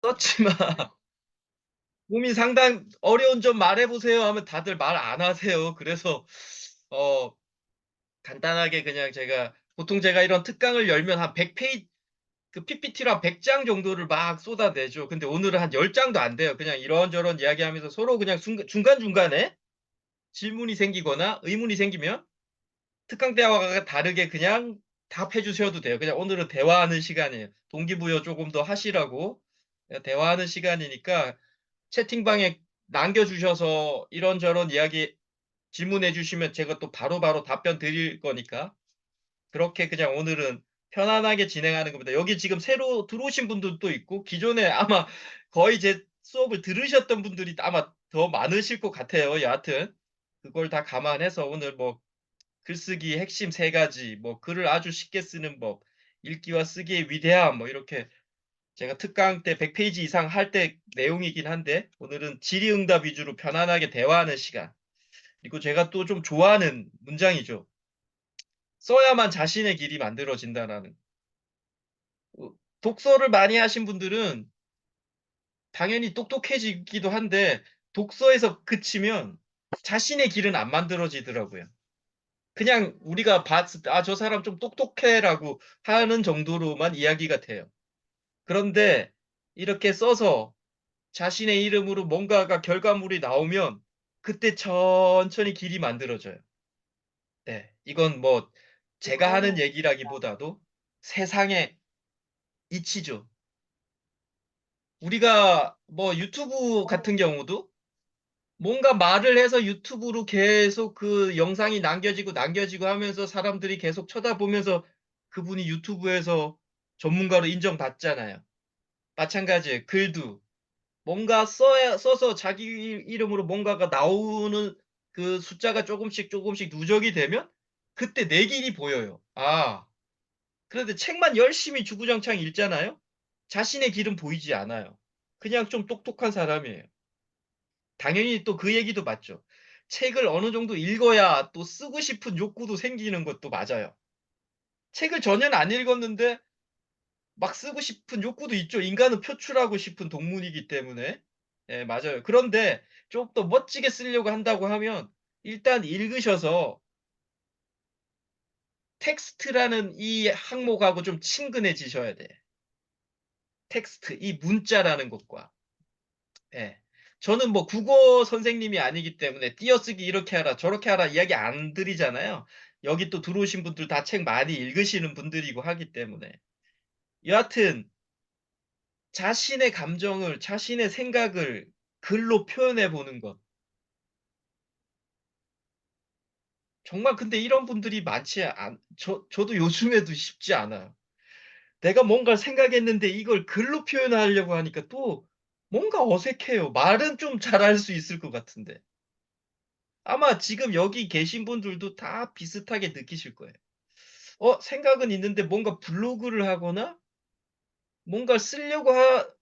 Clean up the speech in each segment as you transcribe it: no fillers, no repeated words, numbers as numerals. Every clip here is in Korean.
썼지만 고민 상당 어려운 점 말해보세요 하면 다들 말 안 하세요. 그래서 어 간단하게 그냥 보통 제가 이런 특강을 열면 한 100페이지 그 PPT로 한 100장 정도를 막 쏟아내죠. 근데 오늘은 한 10장도 안 돼요. 그냥 이런저런 이야기하면서 서로 그냥 중간중간에 질문이 생기거나 의문이 생기면 특강 대화가 다르게 그냥 답해 주셔도 돼요. 그냥 오늘은 대화하는 시간이에요. 동기부여 조금 더 하시라고 대화하는 시간이니까 채팅방에 남겨주셔서 이런저런 이야기 질문해 주시면 제가 또 바로바로 답변 드릴 거니까 그렇게 그냥 오늘은 편안하게 진행하는 겁니다. 여기 지금 새로 들어오신 분들도 있고 기존에 아마 거의 제 수업을 들으셨던 분들이 아마 더 많으실 것 같아요. 여하튼 그걸 다 감안해서 오늘 뭐 글쓰기 핵심 세 가지, 뭐 글을 아주 쉽게 쓰는 법, 읽기와 쓰기의 위대함, 뭐 이렇게 제가 특강 때 100페이지 이상 할 때 내용이긴 한데 오늘은 질의응답 위주로 편안하게 대화하는 시간. 그리고 제가 또 좀 좋아하는 문장이죠. 써야만 자신의 길이 만들어진다라는. 독서를 많이 하신 분들은 당연히 똑똑해지기도 한데 독서에서 그치면 자신의 길은 안 만들어지더라고요. 그냥 우리가 봤을 때, 아, 저 사람 좀 똑똑해라고 하는 정도로만 이야기가 돼요. 그런데 이렇게 써서 자신의 이름으로 뭔가가 결과물이 나오면 그때 천천히 길이 만들어져요. 네. 이건 뭐 제가 하는 얘기라기보다도 세상의 이치죠. 우리가 뭐 유튜브 같은 경우도 뭔가 말을 해서 유튜브로 계속 그 영상이 남겨지고 하면서 사람들이 계속 쳐다보면서 그분이 유튜브에서 전문가로 인정받잖아요. 마찬가지예요. 글도 써서 자기 이름으로 뭔가가 나오는 그 숫자가 조금씩 누적이 되면 그때 내 길이 보여요. 아, 그런데 책만 열심히 주구장창 읽잖아요. 자신의 길은 보이지 않아요. 그냥 좀 똑똑한 사람이에요. 당연히 또 그 얘기도 맞죠. 책을 어느 정도 읽어야 또 쓰고 싶은 욕구도 생기는 것도 맞아요. 책을 전혀 안 읽었는데 막 쓰고 싶은 욕구도 있죠. 인간은 표출하고 싶은 동물이기 때문에. 예, 맞아요. 그런데 좀 더 멋지게 쓰려고 한다고 하면 일단 읽으셔서 텍스트라는 이 항목하고 좀 친근해지셔야 돼. 텍스트, 이 문자라는 것과. 예. 저는 뭐 국어 선생님이 아니기 때문에 띄어쓰기 이렇게 하라 저렇게 하라 이야기 안 드리잖아요. 여기 또 들어오신 분들 다 책 많이 읽으시는 분들이고 하기 때문에. 여하튼 자신의 감정을 자신의 생각을 글로 표현해 보는 것. 정말 근데 이런 분들이 많지 않 저도 요즘에도 쉽지 않아요. 내가 뭔가를 생각했는데 이걸 글로 표현하려고 하니까 또 뭔가 어색해요. 말은 좀 잘할 수 있을 것 같은데. 아마 지금 여기 계신 분들도 다 비슷하게 느끼실 거예요. 생각은 있는데 뭔가 블로그를 하거나 뭔가 쓰려고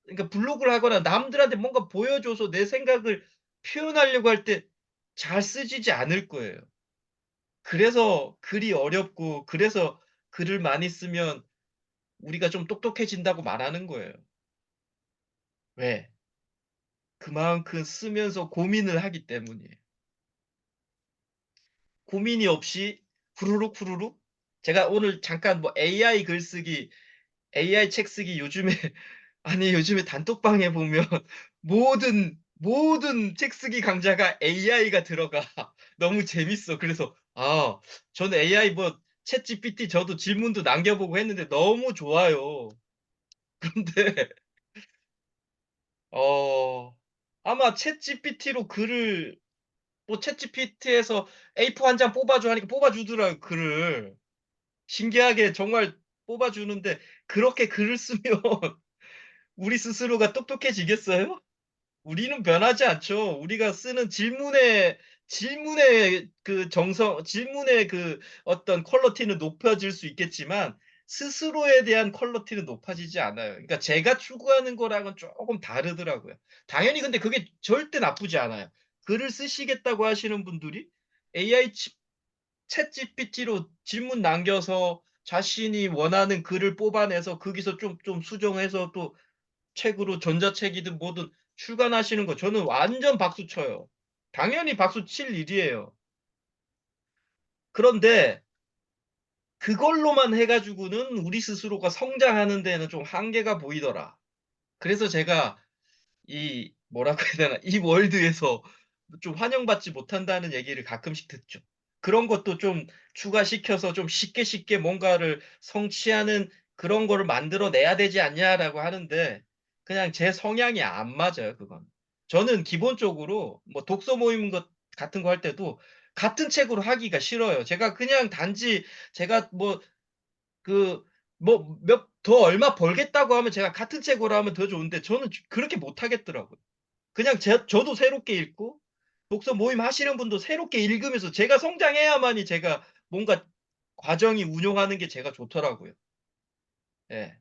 그러니까 블로그를 하거나 남들한테 뭔가 보여줘서 내 생각을 표현하려고 할 때 잘 쓰지지 않을 거예요. 그래서 글이 어렵고 그래서 글을 많이 쓰면 우리가 좀 똑똑해진다고 말하는 거예요. 왜? 그만큼 쓰면서 고민을 하기 때문이에요. 고민이 없이 후루룩 제가 오늘 잠깐 뭐 AI 글쓰기 AI 책 쓰기 요즘에 아니 요즘에 단톡방에 보면 모든 책 쓰기 강좌가 AI가 들어가. 너무 재밌어. 그래서 저는 AI 뭐 챗GPT 저도 질문도 남겨보고 했는데 너무 좋아요. 근데 어 아마 챗GPT로 글을 뭐 챗GPT에서 A4 한 장 뽑아줘 하니까 뽑아주더라고요, 글을. 신기하게 정말 뽑아주는데 그렇게 글을 쓰면 우리 스스로가 똑똑해지겠어요? 우리는 변하지 않죠. 우리가 쓰는 질문의 그 질문의 그 어떤 퀄리티는 높아질 수 있겠지만 스스로에 대한 퀄리티는 높아지지 않아요. 그러니까 제가 추구하는 거랑은 조금 다르더라고요. 당연히 근데 그게 절대 나쁘지 않아요. 글을 쓰시겠다고 하시는 분들이 AI 챗GPT로 질문 남겨서 자신이 원하는 글을 뽑아내서 거기서 좀 수정해서 또 책으로 전자책이든 뭐든 출간하시는 거 저는 완전 박수 쳐요. 당연히 박수 칠 일이에요. 그런데 그걸로만 해 가지고는 우리 스스로가 성장하는 데는 좀 한계가 보이더라. 그래서 제가 이 뭐라고 해야 되나 이 월드에서 좀 환영받지 못한다는 얘기를 가끔씩 듣죠. 그런 것도 좀 추가시켜서 좀 쉽게 쉽게 뭔가를 성취하는 그런 거를 만들어 내야 되지 않냐라고 하는데 그냥 제 성향이 안 맞아요 그건. 저는 기본적으로 뭐 독서 모임 것 같은 거 할 때도 같은 책으로 하기가 싫어요. 제가 그냥 단지 제가 뭐 그 뭐 몇 더 얼마 벌겠다고 하면 제가 같은 책으로 하면 더 좋은데 저는 그렇게 못 하겠더라고요. 그냥 저도 새롭게 읽고 독서 모임 하시는 분도 새롭게 읽으면서 제가 성장해야만이 제가 뭔가 과정이 운용하는 게 제가 좋더라고요. 예.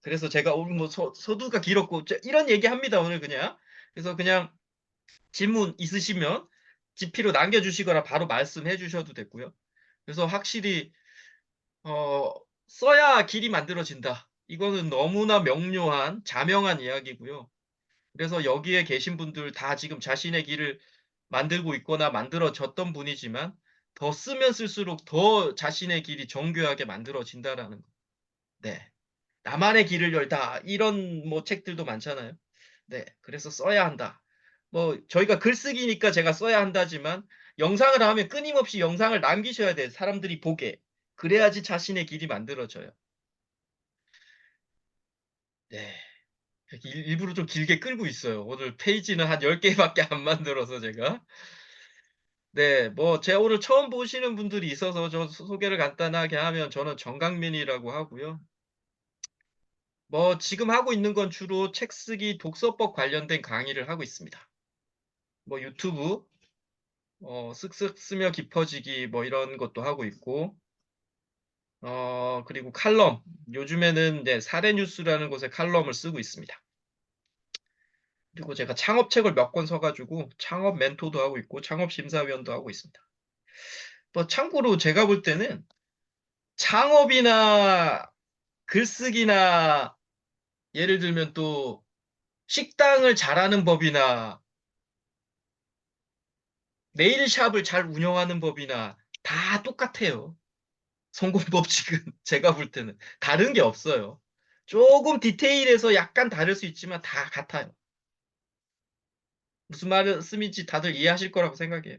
그래서 제가 오늘 뭐 서두가 길었고 이런 얘기합니다 오늘 그냥. 그래서 그냥 질문 있으시면 지피로 남겨 주시거나 바로 말씀해 주셔도 되고요. 그래서 확실히 어 "써야 길이 만들어진다." 이거는 너무나 명료한 자명한 이야기고요. 그래서 여기에 계신 분들 다 지금 자신의 길을 만들고 있거나 만들어졌던 분이지만 더 쓰면 쓸수록 더 자신의 길이 정교하게 만들어진다라는 거. 네. '나만의 길을 열다.' 이런 뭐 책들도 많잖아요. 네. 그래서 써야 한다. 뭐 저희가 글쓰기니까 제가 써야 한다지만 영상을 하면 끊임없이 영상을 남기셔야 돼요, 사람들이 보게. 그래야지 자신의 길이 만들어져요. 네. 일부러 좀 길게 끌고 있어요. 오늘 페이지는 한 10 개밖에 안 만들어서 제가. 네. 뭐 제가 오늘 처음 보시는 분들이 있어서 저 소개를 간단하게 하면 저는 정강민이라고 하고요. 뭐 지금 하고 있는 건 주로 책 쓰기 독서법 관련된 강의를 하고 있습니다. 뭐 유튜브 쓱쓱 쓰며 깊어지기 뭐 이런 것도 하고 있고 그리고 칼럼 요즘에는 이제 사례뉴스라는 곳에 칼럼을 쓰고 있습니다. 그리고 제가 창업책을 몇 권 써 가지고 창업 멘토도 하고 있고 창업 심사위원도 하고 있습니다. 뭐 참고로 제가 볼 때는 창업이나 글쓰기나 예를 들면 또 식당을 잘하는 법이나 네일샵을 잘 운영하는 법이나 다 똑같아요. 성공 법칙은 제가 볼 때는. 다른 게 없어요. 쪼금 디테일해서 약간 다를 수 있지만 다 같아요. 무슨 말씀인지 다들 이해하실 거라고 생각해요.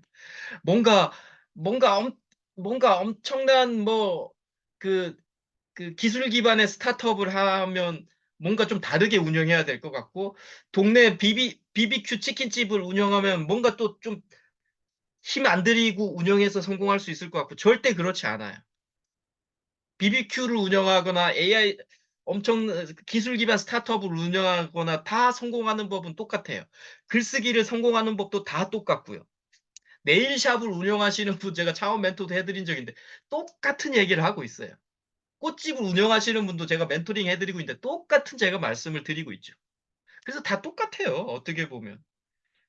뭔가 뭔가 엄 뭔가 엄청난 뭐 그 기술 기반의 스타트업을 하면 뭔가 좀 다르게 운영해야 될 것 같고 동네 비비큐 치킨집을 운영하면 뭔가 또 좀 힘 안 들이고 운영해서 성공할 수 있을 것 같고 절대 그렇지 않아요. 비비큐를 운영하거나 AI 엄청 기술 기반 스타트업을 운영하거나 다 성공하는 법은 똑같아요. 글쓰기를 성공하는 법도 다 똑같고요. 네일샵을 운영하시는 분 제가 창업 멘토도 해 드린 적이 있는데 똑같은 얘기를 하고 있어요. 꽃집을 운영하시는 분도 제가 멘토링 해 드리고 있는데 똑같은 제가 말씀을 드리고 있죠. 그래서 다 똑같아요, 어떻게 보면.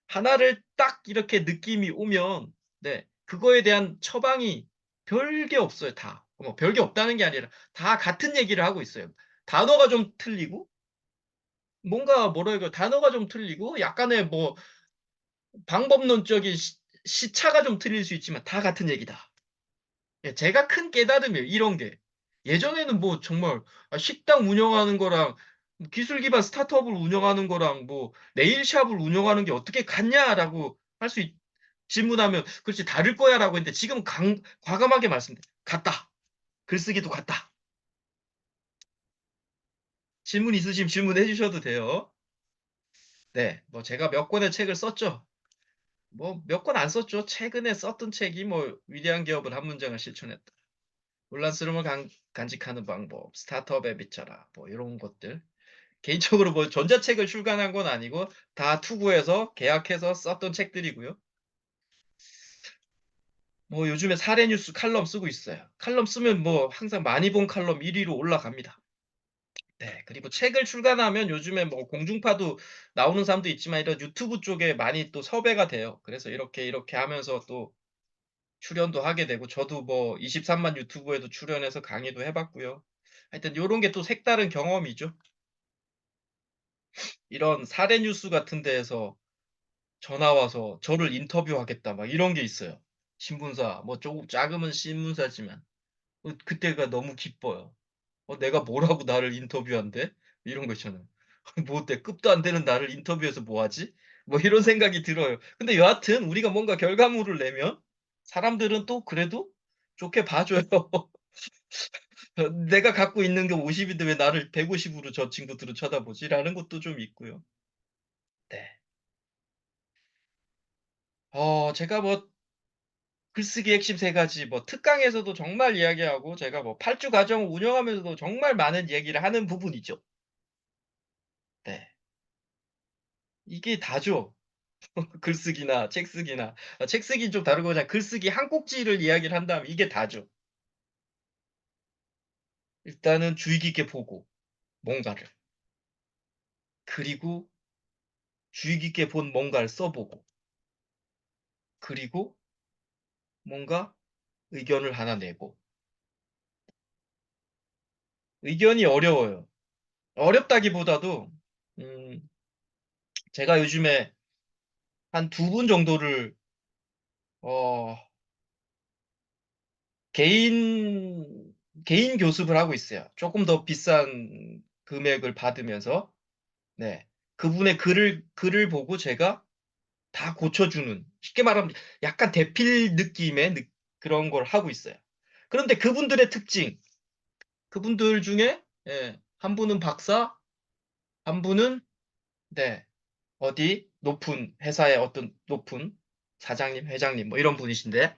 하나를 딱 이렇게 느낌이 오면 네 그거에 대한 처방이 별게 없어요 다. 뭐 별게 없다는 게 아니라 다 같은 얘기를 하고 있어요. 단어가 좀 틀리고 뭔가 뭐라 그럴까 단어가 좀 틀리고 약간의 뭐 방법론적인 시차가 좀 틀릴 수 있지만 다 같은 얘기다. 예 제가 큰 깨달음이에요 이런 게. 예전에는 뭐 정말 식당 운영하는 거랑 기술 기반 스타트업을 운영하는 거랑 뭐 네일샵을 운영하는 게 "어떻게 같냐?"라고 할 수 질문하면 "그렇지 다를 거야."라고 했는데 지금은 과감하게 말씀드려요. "같다. 글쓰기도 같다." 질문 있으시면 질문해 주셔도 돼요. 네. 뭐 제가 몇 권의 책을 썼죠. 뭐 몇 권 안 썼죠. 최근에 썼던 책이 뭐 "위대한 기업은 한 문장을 실천했다." "혼란스러움을 간직하는 방법", "스타트업에 비춰라." 뭐 요런 것들. 개인적으로 뭐 전자책을 출간한 건 아니고 다 투고해서 계약해서 썼던 책들이고요. 뭐 요즘에 사례 뉴스 칼럼 쓰고 있어요. 칼럼 쓰면 뭐 항상 많이 본 칼럼 1 위로 올라갑니다. 네. 그리고 책을 출간하면 요즘에 뭐 공중파도 나오는 사람도 있지만 이런 유튜브 쪽에 많이 또 섭외가 돼요. 그래서 이렇게 하면서 또 출연도 하게 되고 저도 뭐 23만 유튜브에도 출연해서 강의도 해 봤고요. 하여튼 요런 게 또 색다른 경험이죠. 이런 사례 뉴스 같은 데에서 전화 와서 저를 인터뷰하겠다 막 이런 게 있어요. 신문사 뭐 조금 작으면 신문사지만 그때가 너무 기뻐요. '내가 뭐라고 나를 인터뷰한대?' 이런 거 있잖아요. '뭐 어때? 급도 안 되는 나를 인터뷰해서 뭐 하지?' 뭐 이런 생각이 들어요. 근데 여하튼 우리가 뭔가 결과물을 내면 사람들은 또 그래도 좋게 봐 줘요. 내가 갖고 있는 게 50 인데 왜 나를 150 으로 저 친구들은 쳐다보지?'라는 것도 좀 있고요. 네. 제가 뭐 글쓰기 핵심 세 가지 뭐 특강에서도 정말 이야기하고 제가 뭐 8주 과정을 운영하면서도 정말 많은 얘기를 하는 부분이죠. 네. 이게 다죠. 글쓰기나 책쓰기나. 책쓰기는 좀 다르고 그냥 글쓰기 한 꼭지를 이야기를 한다면 이게 다죠. 일단은 주의 깊게 보고 뭔가를. 그리고 주의 깊게 본 뭔가를 써 보고 그리고 뭔가 의견을 하나 내고. 의견이 어려워요. 어렵다기보다도 음 제가 요즘에 한 두 분 정도를 어 개인 교습을 하고 있어요. 쪼끔 더 비싼 금액을 받으면서. 네. 그분의 글을 보고 제가 다 고쳐 주는 쉽게 말하면 약간 대필 느낌의 그런 걸 하고 있어요. 그런데 그분들의 특징, 그분들 중에 한 분은 박사, 한 분은 네 어디 높은 회사의 어떤 높은 사장님, 회장님 뭐 이런 분이신데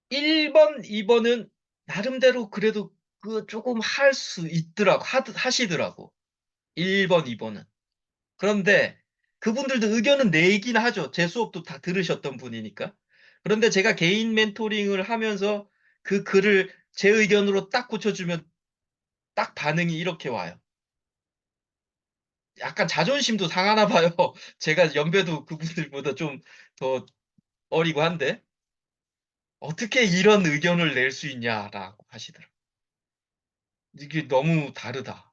1 번, 2 번은 나름대로 그래도 쪼금 할 수 있더라고 하시더라고. 1 번, 2 번은. 그런데 그분들도 의견은 내긴 하죠. 제 수업도 다 들으셨던 분이니까. 그런데 제가 개인 멘토링을 하면서 그 글을 제 의견으로 딱 고쳐주면 딱 반응이 이렇게 와요. 약간 자존심도 상하나 봐요. 제가 연배도 그분들보다 좀 더 어리고 한데 "어떻게 이런 의견을 낼 수 있냐."라고 하시더라고요. "이게 너무 다르다."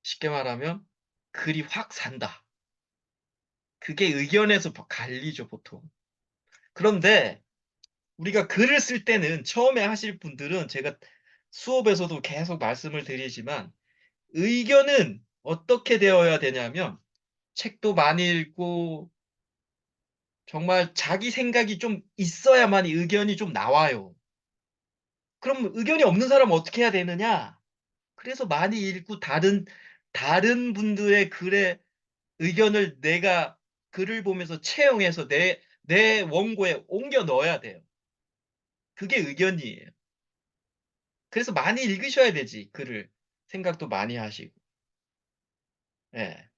쉽게 말하면 "글이 확 산다." 그게 의견에서 갈리죠 보통. 그런데 우리가 글을 쓸 때는 처음에 하실 분들은 제가 수업에서도 계속 말씀을 드리지만 의견은 어떻게 되어야 되냐면 책도 많이 읽고 정말 자기 생각이 좀 있어야만 의견이 좀 나와요. 그럼 의견이 없는 사람은 어떻게 해야 되느냐? 그래서 많이 읽고 다른 분들의 글의 의견을 내가 글을 보면서 채용해서 내 원고에 옮겨 넣어야 돼요. 그게 의견이에요. 그래서 많이 읽으셔야 되지 글을. 생각도 많이 하시고. 예.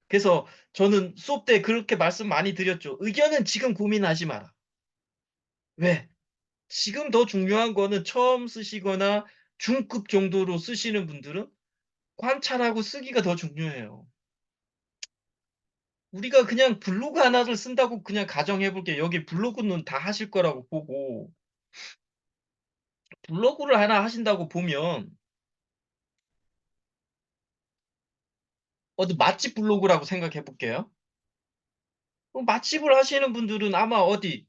그래서 저는 수업 때 그렇게 말씀 많이 드렸죠. "의견은 지금 고민하지 마라." 왜? 지금 더 중요한 거는 처음 쓰시거나 중급 정도로 쓰시는 분들은 관찰하고 쓰기가 더 중요해요. 우리가 그냥 블로그 하나를 쓴다고 그냥 가정해 볼게요. 여기 블로그는 다 하실 거라고 보고 블로그를 하나 하신다고 보면 어디 맛집 블로그라고 생각해 볼게요. 맛집을 하시는 분들은 아마 어디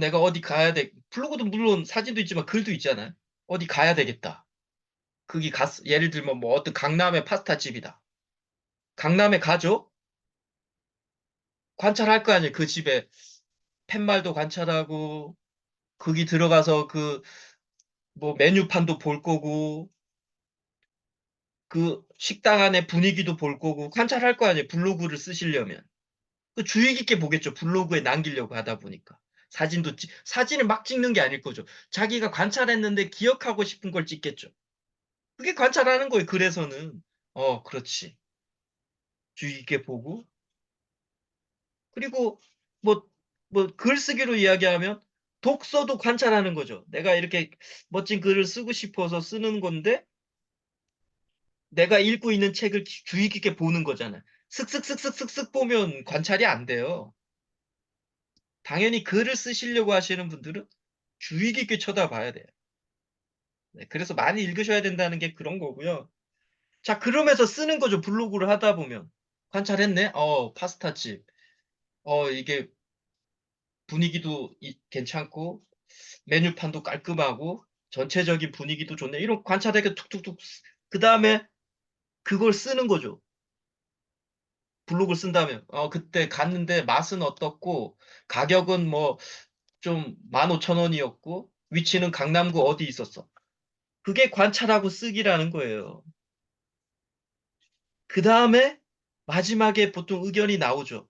내가 어디 가야 돼 블로그도 물론 사진도 있지만 글도 있잖아요. '어디 가야 되겠다.' 거기 예를 들면 뭐 어떤 강남의 파스타집이다. 강남에 가죠. 관찰할 거 아니에요. 그 집에 팻말도 관찰하고 거기 들어가서 뭐 메뉴판도 볼 거고 그 식당 안의 분위기도 볼 거고 관찰할 거 아니에요, 블로그를 쓰시려면. 주의 깊게 보겠죠, 블로그에 남기려고 하다 보니까. 사진을 막 찍는 게 아닐 거죠. 자기가 관찰했는데 기억하고 싶은 걸 찍겠죠. 그게 관찰하는 거예요, 글에서는. 그렇지. 주의 깊게 보고 그리고 뭐 글쓰기로 이야기하면 독서도 관찰하는 거죠. 내가 이렇게 멋진 글을 쓰고 싶어서 쓰는 건데 내가 읽고 있는 책을 주의 깊게 보는 거잖아요. 슥슥슥슥슥슥 보면 관찰이 안 돼요. 당연히 글을 쓰시려고 하시는 분들은 주의 깊게 쳐다봐야 돼요. 네 그래서 많이 읽으셔야 된다는 게 그런 거고요. 자, 그러면서 쓰는 거죠. 블로그를 하다 보면. 관찰했네. 파스타집. 이게 분위기도 괜찮고 메뉴판도 깔끔하고 전체적인 분위기도 좋네. 이런 관찰하게 툭툭툭. 그다음에 그걸 쓰는 거죠. 블로그를 쓴다면. 그때 갔는데 맛은 어떻고 가격은 뭐 좀 15,000원이었고 위치는 강남구 어디 있었어. 그게 관찰하고 쓰기라는 거예요. 그다음에 마지막에 보통 의견이 나오죠.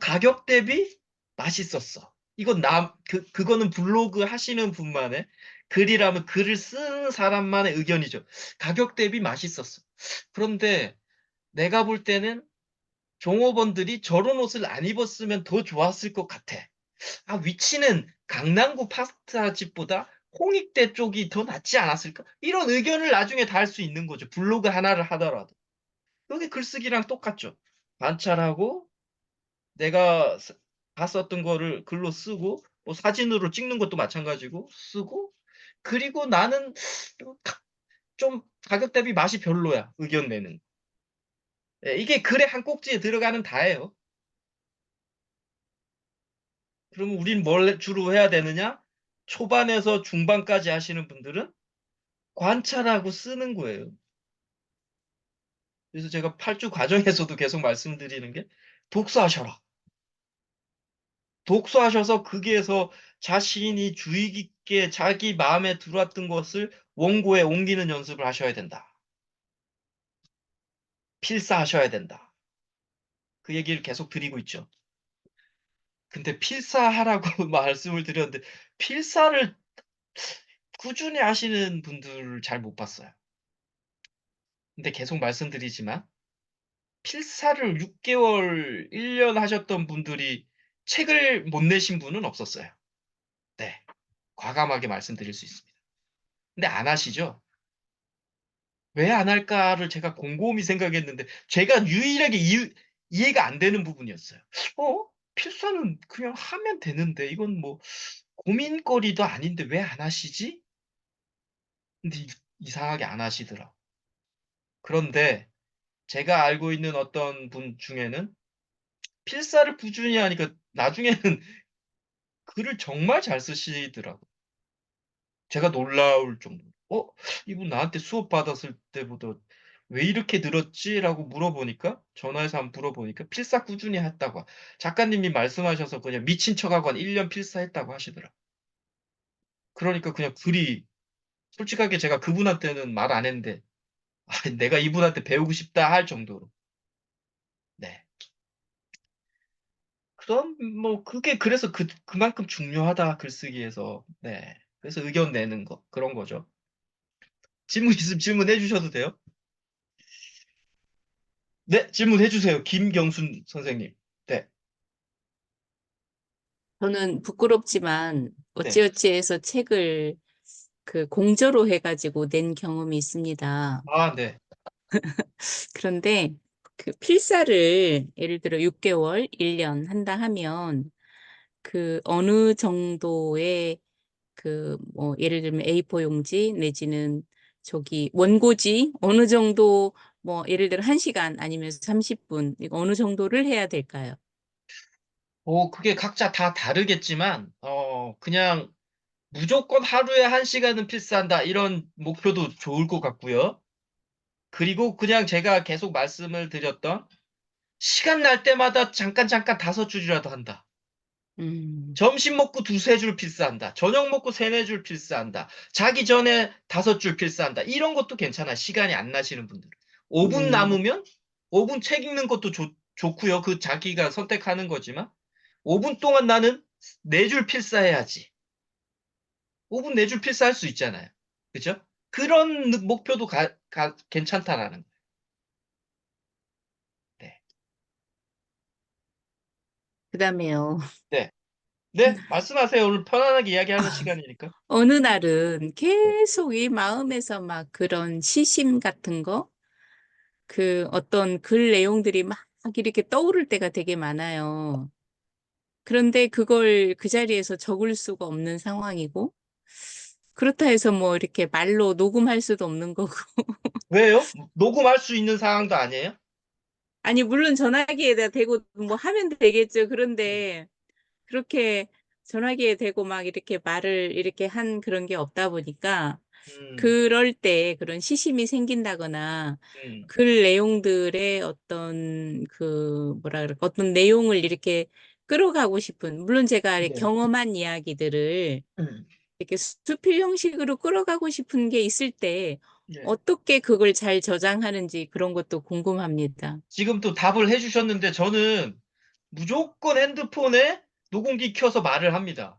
가격 대비 맛있었어. 이건 그거는 블로그 하시는 분만의 글이라면 글을 쓰는 사람만의 의견이죠. 가격 대비 맛있었어. 그런데 내가 볼 때는 종업원들이 저런 옷을 안 입었으면 더 좋았을 것 같아. 위치는 강남구 파스타집보다 홍익대 쪽이 더 낫지 않았을까? 이런 의견을 나중에 다 할 수 있는 거죠. 블로그 하나를 하더라도. 그게 글쓰기랑 똑같죠. 관찰하고 내가 봤었던 거를 글로 쓰고 뭐 사진으로 찍는 것도 마찬가지고 쓰고 그리고 나는 좀 가격 대비 맛이 별로야. 의견 내는. 예, 이게 글의 한 꼭지에 들어가는 다예요. 그러면 우린 뭘 주로 해야 되느냐? 초반에서 중반까지 하시는 분들은 관찰하고 쓰는 거예요. 그래서 제가 8주 과정에서도 계속 말씀드리는 게 독서하셔라. 독서하셔서 거기에서 자신이 주의 깊게 자기 마음에 들어왔던 것을 원고에 옮기는 연습을 하셔야 된다. 필사하셔야 된다. 그 얘기를 계속 드리고 있죠. 근데 필사하라고 말씀을 드렸는데 필사를 꾸준히 하시는 분들을 잘 못 봤어요. 근데 계속 말씀드리지만 필사를 6개월, 1년 하셨던 분들이 책을 못 내신 분은 없었어요. 네. 과감하게 말씀드릴 수 있습니다. 근데 안 하시죠? 왜 안 할까를 제가 곰곰이 생각했는데 제가 유일하게 이해가 안 되는 부분이었어요. 필사는 그냥 하면 되는데 이건 뭐 고민거리도 아닌데 왜 안 하시지? 근데 이상하게 안 하시더라. 그런데 제가 알고 있는 어떤 분 중에는 필사를 꾸준히 하니까 나중에는 글을 정말 잘 쓰시더라고요. 제가 놀라울 정도로. 이분 나한테 수업 받았을 때보다 왜 이렇게 늘었지? 라고 물어보니까, 전화해서 한번 물어보니까 필사 꾸준히 했다고. 작가님이 말씀하셔서 그냥 미친 척하고 한 1년 필사했다고 하시더라. 그러니까 그냥 글이, 솔직하게 제가 그분한테는 말 안 했는데, 내가 이분한테 배우고 싶다 할 정도로. 네. 그럼, 뭐, 그게 그래서 그만큼 중요하다, 글쓰기에서. 네. 그래서 의견 내는 거, 그런 거죠. 질문 있으면 질문해 주셔도 돼요. 네, 질문해 주세요. 김경순 선생님. 네, 저는 부끄럽지만 네. 어찌어찌해서 책을 그 공저로 해가지고 낸 경험이 있습니다. 네. 그런데 그 필사를 예를 들어 6개월, 1년 한다 하면 그 어느 정도의 그 뭐 예를 들면 A4 용지 내지는 저기 원고지 어느 정도 뭐 예를 들어 1시간 아니면 30분 이거 어느 정도를 해야 될까요? 그게 각자 다 다르겠지만, 그냥 무조건 하루에 1시간은 필사한다. 이런 목표도 좋을 것 같고요. 그리고 그냥 제가 계속 말씀을 드렸던 시간 날 때마다 잠깐 잠깐 5줄이라도 한다. 음, 점심 먹고 두세 줄 필사한다. 저녁 먹고 세네 줄 필사한다. 자기 전에 5줄 필사한다. 이런 것도 괜찮아. 시간이 안 나시는 분들. 5분 음, 남으면 5분 책 읽는 것도 좋고요. 그 자기가 선택하는 거지만 5분 동안 나는 4줄 필사해야지. 5분 4줄 필사할 수 있잖아요. 그죠? 그런 목표도 괜찮다라는 거예요. 네. 그다음에요. 네. 네. 말씀하세요. 오늘 편안하게 이야기하는 시간이니까. 어느 날은 네. 계속 이 마음에서 막 그런 시심 같은 거, 그 어떤 글 내용들이 막 이렇게 떠오를 때가 되게 많아요. 그런데 그걸 그 자리에서 적을 수가 없는 상황이고, 그렇다 해서 뭐 이렇게 말로 녹음할 수도 없는 거고. 왜요? 녹음할 수 있는 상황도 아니에요? 아니, 물론 전화기에다 대고 뭐 하면 되겠죠. 음. 그런데 그렇게 전화기에 대고 막 이렇게 말을 이렇게 한 그런 게 없다 보니까 음. 그럴 때 그런 시심이 생긴다거나 음. 글 내용들의 어떤 그 뭐라 그럴까 어떤 내용을 이렇게 끌어가고 싶은 물론 제가 네. 경험한 이야기들을 음. 이렇게 수필 형식으로 끌어가고 싶은 게 있을 때 네. 어떻게 그걸 잘 저장하는지 그런 것도 궁금합니다. 지금 또 답을 해 주셨는데 저는 무조건 핸드폰에 녹음기 켜서 말을 합니다.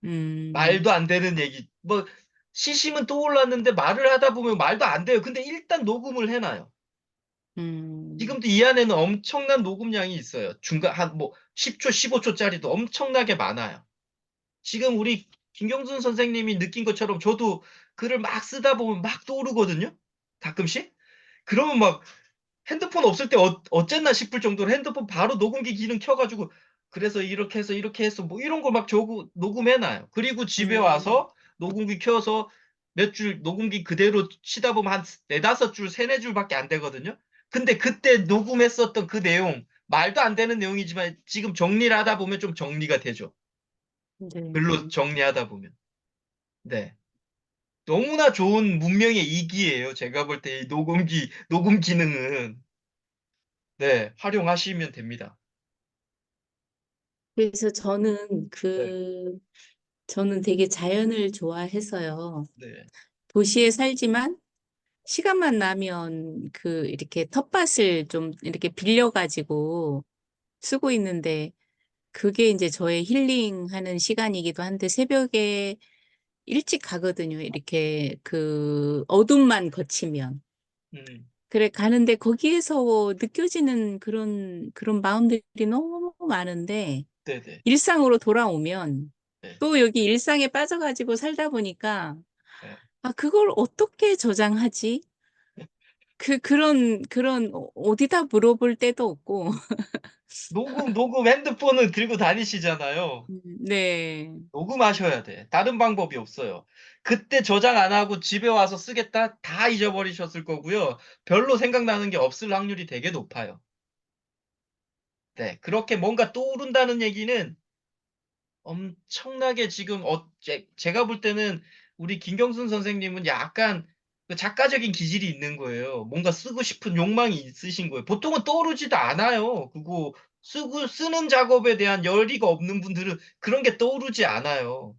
음. 말도 안 되는 얘기. 뭐 시심은 떠올랐는데 말을 하다 보면 말도 안 돼요. 근데 일단 녹음을 해 놔요. 음. 지금도 이 안에는 엄청난 녹음량이 있어요. 중간 한 뭐 10 초, 15 초짜리도 엄청나게 많아요. 지금 우리 김경준 선생님이 느낀 것처럼 저도 글을 막 쓰다 보면 막 떠오르거든요, 가끔씩. 그러면 막 핸드폰 없을 때 어쨌나 싶을 정도로 핸드폰 바로 녹음기 기능 켜 가지고 그래서 이렇게 해서 뭐 이런 거 막 적어 녹음해 놔요. 그리고 집에 음. 와서 녹음기 켜서 몇 줄 녹음기 그대로 치다 보면 한 4-5 줄, 3-4 줄밖에 안 되거든요. 근데 그때 녹음했었던 그 내용 말도 안 되는 내용이지만 지금 정리를 하다 보면 좀 정리가 되죠. 글로 네. 정리하다 보면. 네. 너무나 좋은 문명의 이기예요. 제가 볼 때 이 녹음 기능은. 네. 활용하시면 됩니다. 그래서 저는 네. 저는 되게 자연을 좋아해서요. 네. 도시에 살지만 시간만 나면 이렇게 텃밭을 좀 이렇게 빌려 가지고 쓰고 있는데 그게 이제 저의 힐링하는 시간이기도 한데 새벽에 일찍 가거든요. 이렇게 어둠만 거치면. 음. 그래 가는데 거기에서 느껴지는 그런 마음들이 너무 많은데 네네. 일상으로 돌아오면 네. 또 여기 일상에 빠져 가지고 살다 보니까 네. '아 그걸 어떻게 저장하지?' 그런 어디다 물어볼 데도 없고. 녹음 핸드폰을 들고 다니시잖아요. 네. 녹음하셔야 돼. 다른 방법이 없어요. 그때 저장 안 하고 집에 와서 쓰겠다 다 잊어버리셨을 거고요. 별로 생각나는 게 없을 확률이 되게 높아요. 네. 그렇게 뭔가 떠오른다는 얘기는 엄청나게 지금 제가 볼 때는 우리 김경순 선생님은 약간 그 작가적인 기질이 있는 거예요. 뭔가 쓰고 싶은 욕망이 있으신 거예요. 보통은 떠오르지도 않아요. 그거 쓰는 작업에 대한 열의가 없는 분들은 그런 게 떠오르지 않아요.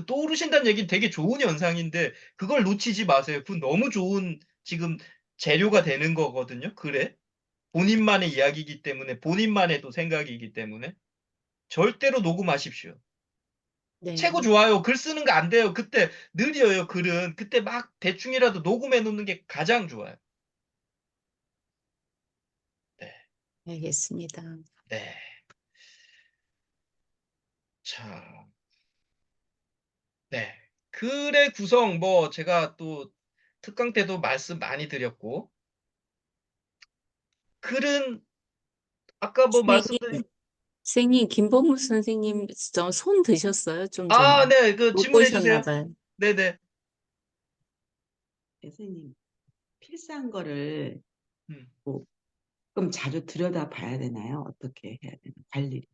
떠오르신다는 얘기는 되게 좋은 현상인데 그걸 놓치지 마세요. 그건 너무 좋은 지금 재료가 되는 거거든요, 글에. 본인만의 이야기이기 때문에 본인만의 또 생각이기 때문에 절대로 녹음하십시오. 최고 네. 좋아요. 글 쓰는 거 안 돼요. 그때 느려요, 글은. 그때 막 대충이라도 녹음해 놓는 게 가장 좋아요. 네. 알겠습니다. 네. 자. 네. 글의 구성 뭐 제가 또 특강 때도 말씀 많이 드렸고 글은 아까 뭐 선생님, 말씀드린 선생님 김범우 선생님 손 드셨어요? 좀 전에. 네. 그 못 질문해 보셨나 주세요. 봐요. 네네. 선생님, 필사한 거를 음. 뭐 좀 자주 들여다 봐야 되나요? 어떻게 해야 되나? 관리를.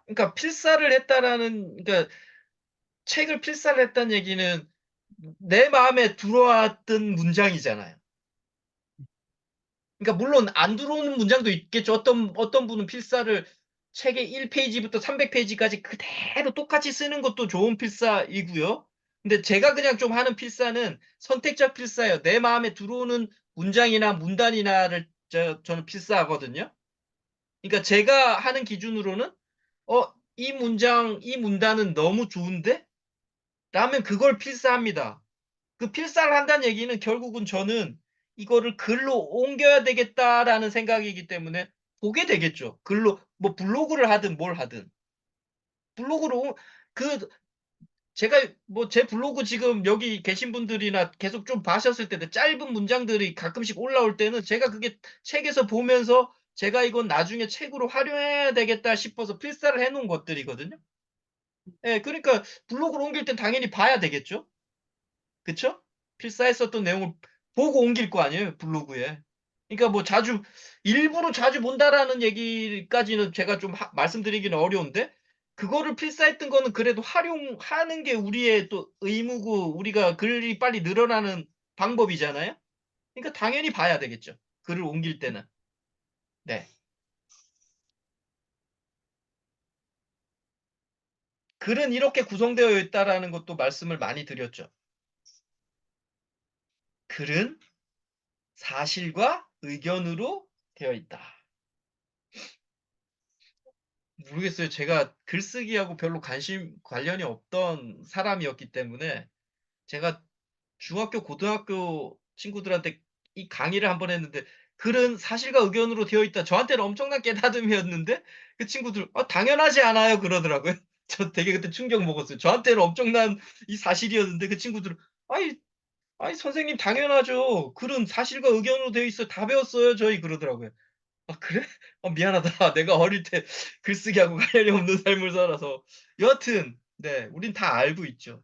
그러니까 필사를 했다라는 그러니까 책을 필사를 했다는 얘기는 내 마음에 들어왔던 문장이잖아요. 그러니까 물론 안 들어오는 문장도 있겠죠. 어떤 분은 필사를 책의 1 페이지부터 300 페이지까지 그대로 똑같이 쓰는 것도 좋은 필사이고요. 근데 제가 그냥 좀 하는 필사는 선택적 필사예요. 내 마음에 들어오는 문장이나 문단이나를 저는 필사하거든요. 그러니까 제가 하는 기준으로는 '이 문장, 이 문단은 너무 좋은데?' 라면 그걸 필사합니다. 그 필사를 한다는 얘기는 결국은 저는 '이거를 글로 옮겨야 되겠다.'라는 생각이기 때문에 보게 되겠죠. 글로 뭐 블로그를 하든 뭘 하든. 블로그로 그 제가 뭐 제 블로그 지금 여기 계신 분들이나 계속 좀 봐셨을 텐데 짧은 문장들이 가끔씩 올라올 때는 제가 그게 책에서 보면서 '제가 이건 나중에 책으로 활용해야 되겠다.' 싶어서 필사를 해 놓은 것들이거든요. 예, 그러니까 블로그로 옮길 땐 당연히 봐야 되겠죠? 그쵸? 필사했었던 내용을 보고 옮길 거 아니에요, 블로그에. 그러니까 뭐 자주 일부러 자주 본다라는 얘기까지는 제가 좀 말씀드리기는 어려운데 그거를 필사했던 거는 그래도 활용하는 게 우리의 또 의무고 우리가 글이 빨리 늘어나는 방법이잖아요. 그러니까 당연히 봐야 되겠죠, 글을 옮길 때는. 네. 글은 이렇게 구성되어 있다라는 것도 말씀을 많이 드렸죠. 글은 사실과 의견으로 되어 있다. 모르겠어요. 제가 글쓰기하고 별로 관련이 없던 사람이었기 때문에 제가 중학교, 고등학교 친구들한테 이 강의를 한번 했는데 글은 사실과 의견으로 되어 있다. 저한테는 엄청난 깨달음이었는데 그 친구들 당연하지 않아요 그러더라고요. 저 되게 그때 충격 먹었어요. 저한테는 엄청난 이 사실이었는데 그 친구들은 아이 아니 선생님 당연하죠. 글은 사실과 의견으로 되어 있어요. 다 배웠어요 저희 그러더라고요. 아 그래? 미안하다. 내가 어릴 때 글쓰기하고 관련이 없는 삶을 살아서. 여하튼 네 우린 다 알고 있죠.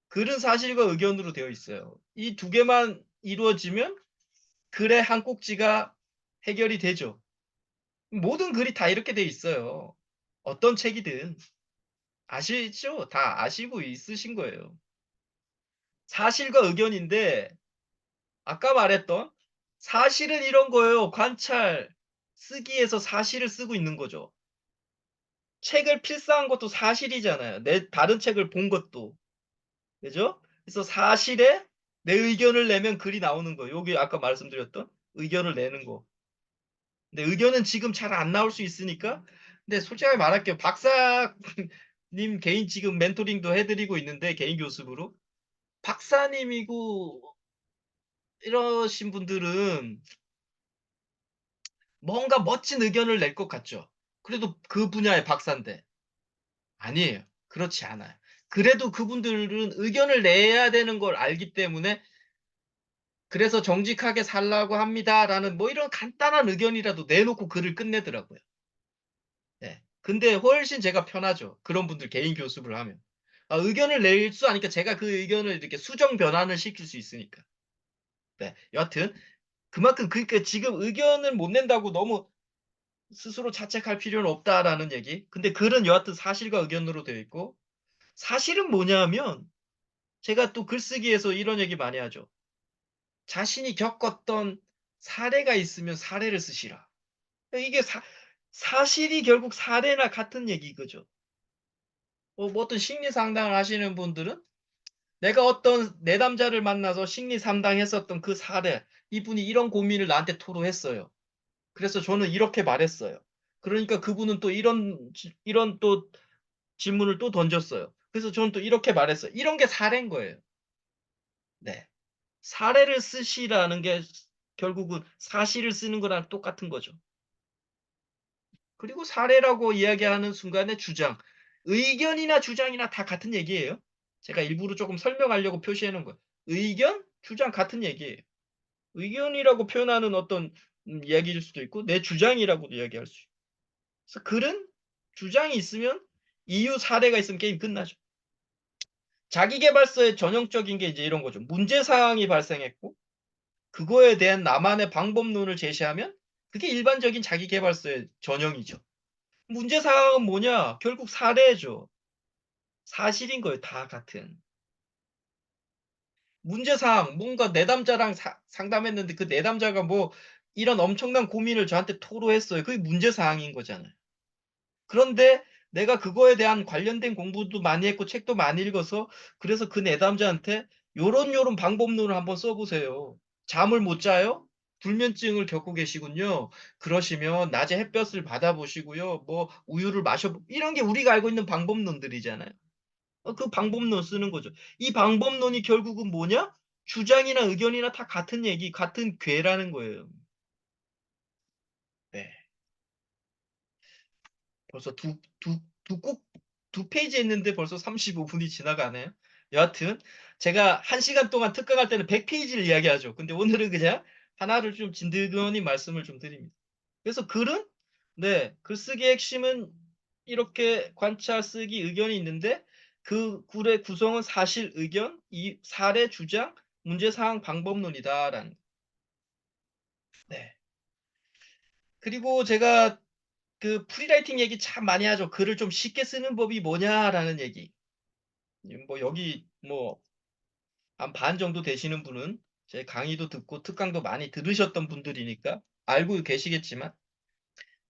글은 사실과 의견으로 되어 있어요. 이 두 개만 이루어지면 글의 한 꼭지가 해결이 되죠. 모든 글이 다 이렇게 돼 있어요. 어떤 책이든. 아시죠? 다 아시고 있으신 거예요. 사실과 의견인데 아까 말했던 사실은 이런 거예요. 관찰, 쓰기에서 사실을 쓰고 있는 거죠. 책을 필사한 것도 사실이잖아요. 내 다른 책을 본 것도. 그죠? 그래서 사실에 내 의견을 내면 글이 나오는 거예요. 여기 아까 말씀드렸던 의견을 내는 거. 근데 의견은 지금 잘 안 나올 수 있으니까 근데 솔직하게 말할게요. 박사님 개인 지금 멘토링도 해드리고 있는데 개인 교습으로 박사님이고 이러신 분들은 뭔가 멋진 의견을 낼 것 같죠. 그래도 그 분야의 박사인데 아니에요. 그렇지 않아요. 그래도 그분들은 의견을 내야 되는 걸 알기 때문에 그래서 정직하게 살라고 합니다라는 뭐 이런 간단한 의견이라도 내놓고 글을 끝내더라고요. 네. 근데 훨씬 제가 편하죠. 그런 분들 개인 교습을 하면. 의견을 낼 수 아니까 제가 그 의견을 이렇게 수정 변환을 시킬 수 있으니까. 네. 여하튼 그만큼 그러니까 지금 의견을 못 낸다고 너무 스스로 자책할 필요는 없다라는 얘기. 근데 글은 여하튼 사실과 의견으로 되어 있고 사실은 뭐냐면 제가 또 글쓰기에서 이런 얘기 많이 하죠. 자신이 겪었던 사례가 있으면 사례를 쓰시라. 이게 사실이 결국 사례나 같은 얘기거죠. 뭐 어떤 심리 상담을 하시는 분들은 내가 어떤 내담자를 만나서 심리 상담했었던 그 사례, 이분이 이런 고민을 나한테 토로했어요. 그래서 저는 이렇게 말했어요. 그러니까 그분은 또 이런 또 질문을 또 던졌어요. 그래서 저는 또 이렇게 말했어요. 이런 게 사례인 거예요. 네. 사례를 쓰시라는 게 결국은 사실을 쓰는 거랑 똑같은 거죠. 그리고 사례라고 이야기하는 순간에 주장, 의견이나 주장이나 다 같은 얘기예요. 제가 일부러 조금 설명하려고 표시해 놓은 거예요. 의견, 주장 같은 얘기예요. 의견이라고 표현하는 어떤 이야기일 수도 있고 내 주장이라고도 이야기할 수 있고. 그래서 글은 주장이 있으면 이유 사례가 있으면 게임 끝나죠. 자기계발서의 전형적인 게 이제 이런 거죠. 문제사항이 발생했고 그거에 대한 나만의 방법론을 제시하면 그게 일반적인 자기계발서의 전형이죠. 문제사항은 뭐냐? 결국 사례죠. 사실인 거예요. 다 같은. 문제사항 뭔가 내담자랑 상담했는데 그 내담자가 뭐 이런 엄청난 고민을 저한테 토로했어요. 그게 문제사항인 거잖아요. 그런데 내가 그거에 대한 관련된 공부도 많이 했고 책도 많이 읽어서 그래서 그 내담자한테 요런 방법론을 한번 써보세요. 잠을 못 자요? 불면증을 겪고 계시군요. 그러시면 낮에 햇볕을 받아보시고요. 뭐 우유를 이런 게 우리가 알고 있는 방법론들이잖아요. 그 방법론 쓰는 거죠. 이 방법론이 결국은 뭐냐? 주장이나 의견이나 다 같은 얘기, 같은 궤라는 거예요. 네. 벌써 두 페이지 했는데 벌써 35분이 지나가네요. 여하튼 제가 1시간 동안 특강할 때는 100페이지를 이야기하죠. 근데 오늘은 그냥 하나를 좀 진득하니 말씀을 좀 드립니다. 그래서 글은 글쓰기의 핵심은 이렇게 관찰, 쓰기, 의견이 있는데 그 글의 구성은 사실, 의견, 이 사례, 주장, 문제사항, 방법론이다라는. 네. 그리고 제가 그 프리라이팅 얘기 참 많이 하죠. 글을 좀 쉽게 쓰는 법이 뭐냐라는 얘기. 뭐 여기 뭐 한 반 정도 되시는 분은 제 강의도 듣고 특강도 많이 들으셨던 분들이니까 알고 계시겠지만,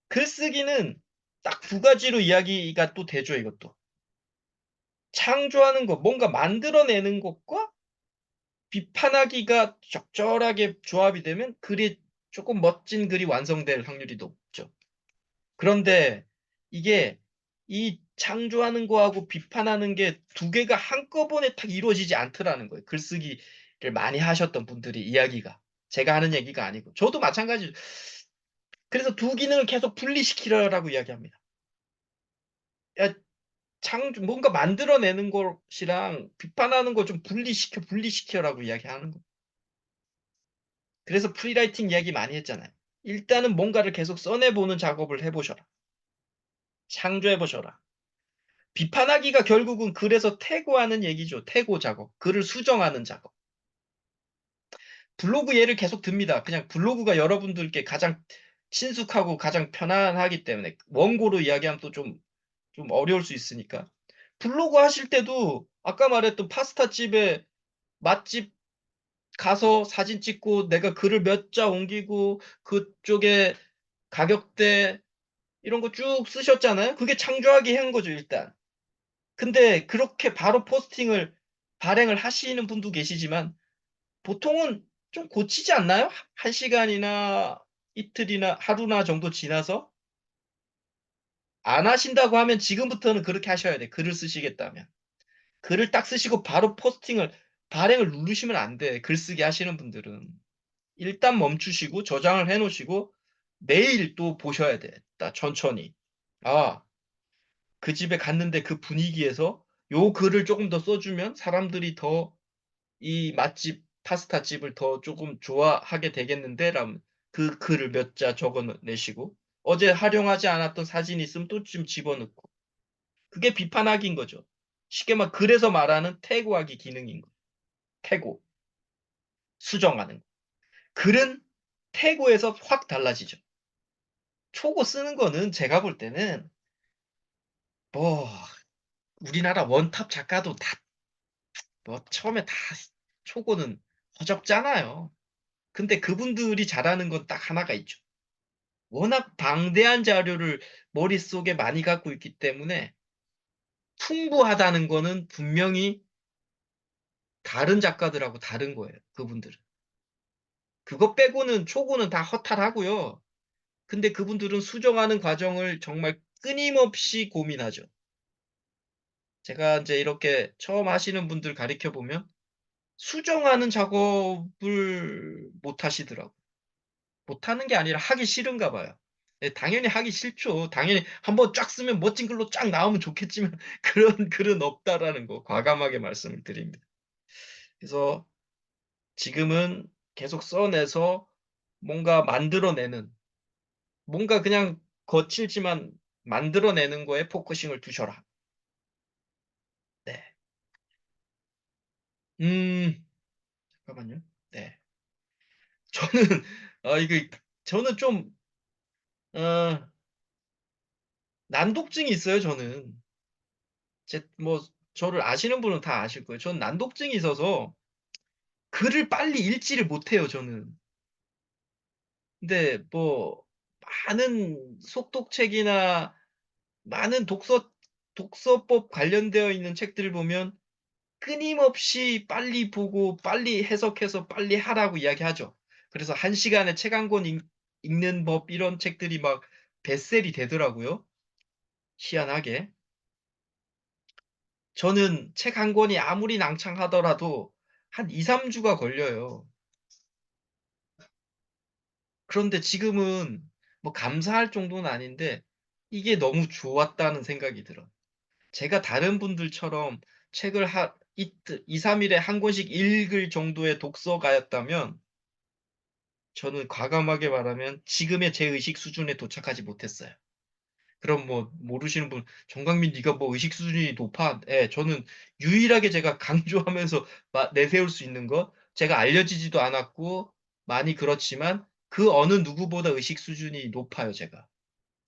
글쓰기는 딱 두 가지로 이야기가 또 되죠, 이것도. 창조하는 것, 뭔가 만들어내는 것과 비판하기가 적절하게 조합이 되면 글이 조금 멋진 글이 완성될 확률이 높죠. 그런데 이게 이 창조하는 거하고 비판하는 게 두 개가 한꺼번에 딱 이루어지지 않더라는 거예요. 글쓰기를 많이 하셨던 분들이 이야기가. 제가 하는 얘기가 아니고. 저도 마찬가지죠. 그래서 두 기능을 계속 분리시키라고 이야기합니다. 야, 뭔가 만들어내는 것이랑 비판하는 거 좀 분리시켜라고 이야기하는 거예요. 그래서 프리라이팅 이야기 많이 했잖아요. 일단은 뭔가를 계속 써내보는 작업을 해보셔라. 창조해보셔라. 비판하기가 결국은 글에서 태고하는 얘기죠. 태고 작업. 글을 수정하는 작업. 블로그 예를 계속 듭니다. 그냥 블로그가 여러분들께 가장 친숙하고 가장 편안하기 때문에 원고로 이야기하면 또 좀 어려울 수 있으니까. 블로그 하실 때도 아까 말했던 파스타집에 맛집 가서 사진 찍고 내가 글을 몇 자 옮기고 그쪽에 가격대 이런 거 쭉 쓰셨잖아요. 그게 창조하게 한 거죠, 일단. 근데 그렇게 바로 포스팅을 발행을 하시는 분도 계시지만 보통은 좀 고치지 않나요? 한 시간이나 이틀이나 하루나 정도 지나서 안 하신다고 하면 지금부터는 그렇게 하셔야 돼. 글을 쓰시겠다면. 글을 딱 쓰시고 바로 발행을 누르시면 안 돼. 글쓰기 하시는 분들은. 일단 멈추시고 저장을 해 놓으시고 내일 또 보셔야 돼. 딱 천천히. 아, 그 집에 갔는데 그 분위기에서 요 글을 조금 더 써주면 사람들이 더 이 맛집 파스타 집을 더 조금 좋아하게 되겠는데 라면 그 글을 몇 자 적어내시고 어제 활용하지 않았던 사진이 있으면 또 좀 집어넣고 그게 비판하기인 거죠. 쉽게 말 글에서 말하는 태고하기 기능인 거예요. 태고 수정하는 거. 글은 태고에서 확 달라지죠. 초고 쓰는 거는 제가 볼 때는 뭐 우리나라 원탑 작가도 다 뭐 처음에 다 초고는 허접잖아요. 근데 그분들이 잘하는 건 딱 하나가 있죠. 워낙 방대한 자료를 머릿속에 많이 갖고 있기 때문에 풍부하다는 거는 분명히 다른 작가들하고 다른 거예요. 그분들은. 그거 빼고는 초고는 다 허탈하고요. 근데 그분들은 수정하는 과정을 정말 끊임없이 고민하죠. 제가 이제 이렇게 처음 하시는 분들 가르쳐 보면 수정하는 작업을 못 하시더라고요. 못하는 게 아니라 하기 싫은가 봐요. 예, 당연히 하기 싫죠. 당연히 한번 쫙 쓰면 멋진 글로 쫙 나오면 좋겠지만 그런 글은 없다라는 거 과감하게 말씀을 드립니다. 그래서 지금은 계속 써내서 뭔가 만들어내는 뭔가 그냥 거칠지만 만들어내는 거에 포커싱을 두셔라. 네. 음, 잠깐만요. 네. 저는 이거 저는 좀 어, 난독증이 있어요. 저는 뭐 저를 아시는 분은 다 아실 거예요. 전 난독증이 있어서 글을 빨리 읽지를 못해요. 저는. 근데 뭐 많은 속독책이나 많은 독서법 관련되어 있는 책들을 보면 끊임없이 빨리 보고 빨리 해석해서 빨리 하라고 이야기하죠. 그래서 한 시간에 책 한 권 읽는 법 이런 책들이 막 베스트셀이 되더라고요. 희한하게. 저는 책 한 권이 아무리 낭창하더라도 한 2, 3주가 걸려요. 그런데 지금은 뭐 감사할 정도는 아닌데 이게 너무 좋았다는 생각이 들어. 제가 다른 분들처럼 책을 2, 3일에 한 권씩 읽을 정도의 독서가였다면 저는 과감하게 말하면 지금의 제 의식 수준에 도착하지 못했어요. 그럼 뭐 모르시는 분 "정강민 네가 뭐 의식 수준이 높아." 예. 저는 유일하게 제가 강조하면서 내세울 수 있는 것, 제가 알려지지도 않았고 많이 그렇지만 그 어느 누구보다 의식 수준이 높아요 제가.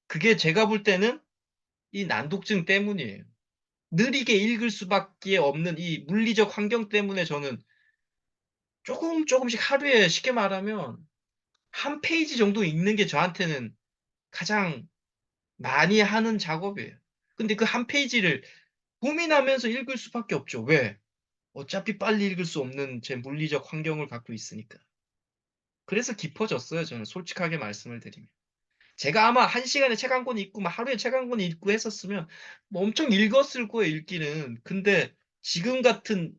그게 제가 볼 때는 이 난독증 때문이에요. 느리게 읽을 수밖에 없는 이 물리적 환경 때문에 저는 쪼금씩 하루에 쉽게 말하면 한 페이지 정도 읽는 게 저한테는 가장 많이 하는 작업이에요. 근데 그 한 페이지를 고민하면서 읽을 수밖에 없죠. 왜? 어차피 빨리 읽을 수 없는 제 물리적 환경을 갖고 있으니까. 그래서 깊어졌어요 저는, 솔직하게 말씀을 드리면. 제가 아마 1시간에 책 한 권 읽고 막 하루에 책 한 권 읽고 했었으면 뭐 엄청 읽었을 거예요 읽기는. 근데 지금 같은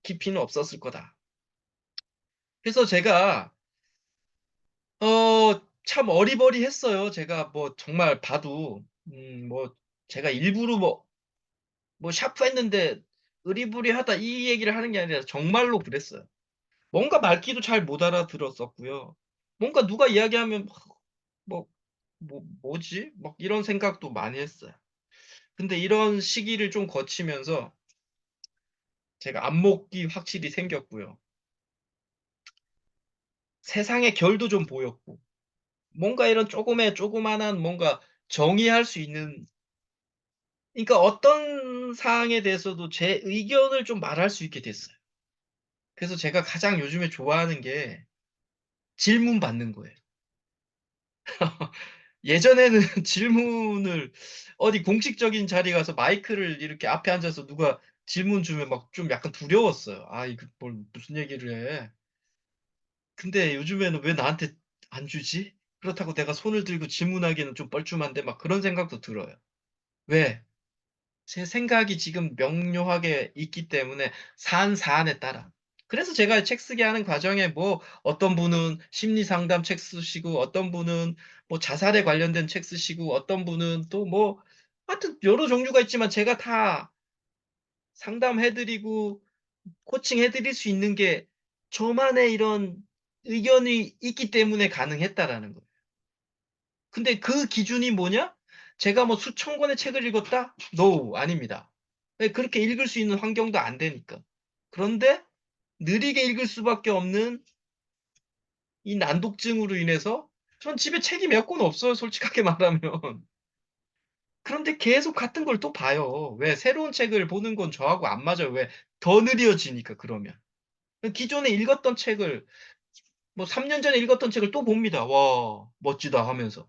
깊이는 없었을 거다. 그래서 제가 참 어리버리했어요. 제가 뭐 정말 봐도 뭐 제가 일부러 뭐 샤프했는데 의리부리하다 이 얘기를 하는 게 아니라 정말로 그랬어요. 뭔가 말귀도 잘 못 알아들었었고요. 뭔가 누가 이야기하면 뭐 뭐지?' 막 이런 생각도 많이 했어요. 근데 이런 시기를 좀 거치면서 제가 안목이 확실히 생겼고요. 세상의 결도 좀 보였고, 뭔가 이런 조그마한 뭔가 정의할 수 있는, 그러니까 어떤 사항에 대해서도 제 의견을 좀 말할 수 있게 됐어요. 그래서 제가 가장 요즘에 좋아하는 게 질문 받는 거예요. 예전에는 질문을 어디 공식적인 자리에 가서 마이크를 이렇게 앞에 앉아서 누가 질문 주면 막 좀 약간 두려웠어요. '아 이거 뭘 무슨 얘기를 해.' 근데 요즘에는 '왜 나한테 안 주지? 그렇다고 내가 손을 들고 질문하기에는 좀 뻘쭘한데.' 막 그런 생각도 들어요. 왜? 제 생각이 지금 명료하게 있기 때문에 사안에 따라. 그래서 제가 책 쓰게 하는 과정에 뭐 어떤 분은 심리 상담 책 쓰시고 어떤 분은 뭐 자살에 관련된 책 쓰시고 어떤 분은 또 뭐 하여튼 여러 종류가 있지만 제가 다 상담해 드리고 코칭해 드릴 수 있는 게 저만의 이런 의견이 있기 때문에 가능했다라는 거예요. 근데 그 기준이 뭐냐? 제가 뭐 수천 권의 책을 읽었다? No, 아닙니다. 예, 그렇게 읽을 수 있는 환경도 안 되니까. 그런데 느리게 읽을 수밖에 없는 이 난독증으로 인해서 전 집에 책이 몇 권 없어요, 솔직하게 말하면. 그런데 계속 같은 걸 또 봐요. 왜? 새로운 책을 보는 건 저하고 안 맞아요. 왜? 더 느려지니까 그러면. 기존에 읽었던 책을 뭐 3년 전에 읽었던 책을 또 봅니다. '와 멋지다.' 하면서.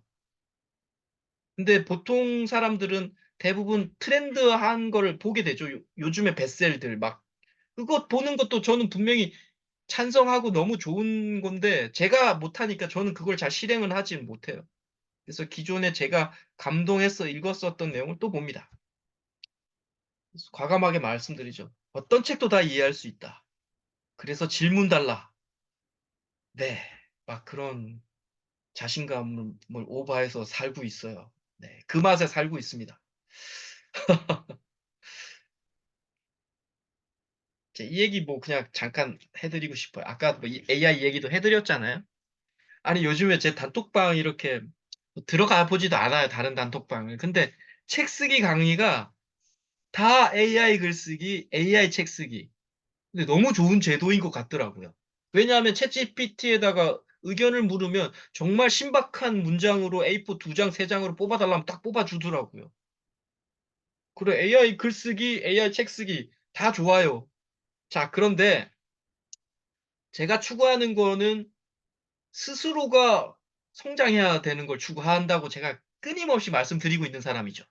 근데 보통 사람들은 대부분 트렌드한 거를 보게 되죠. 요즘에 베스트셀들 막 그거 보는 것도 저는 분명히 찬성하고 너무 좋은 건데 제가 못하니까 저는 그걸 잘 실행은 하지는 못해요. 그래서 기존에 제가 감동해서 읽었었던 내용을 또 봅니다. 그래서 과감하게 말씀드리죠. "어떤 책도 다 이해할 수 있다. 그래서 질문 달라." 네. 막 그런 자신감을 오버해서 살고 있어요. 네. 그 맛에 살고 있습니다. 이 얘기 뭐 그냥 잠깐 해 드리고 싶어요. 아까 뭐 이 AI 얘기도 해 드렸잖아요. 아니 요즘에 제 단톡방 이렇게 들어가 보지도 않아요, 다른 단톡방을. 근데 책 쓰기 강의가 다 AI 글쓰기, AI 책 쓰기. 근데 너무 좋은 제도인 것 같더라고요. 왜냐하면 챗GPT에다가 의견을 물으면 정말 신박한 문장으로 A4 2장, 3 장으로 뽑아 달라면 딱 뽑아 주더라고요. 그래 AI 글쓰기, AI 책 쓰기 다 좋아요. 자 그런데 제가 추구하는 거는 스스로가 성장해야 되는 걸 추구한다고 제가 끊임없이 말씀드리고 있는 사람이죠.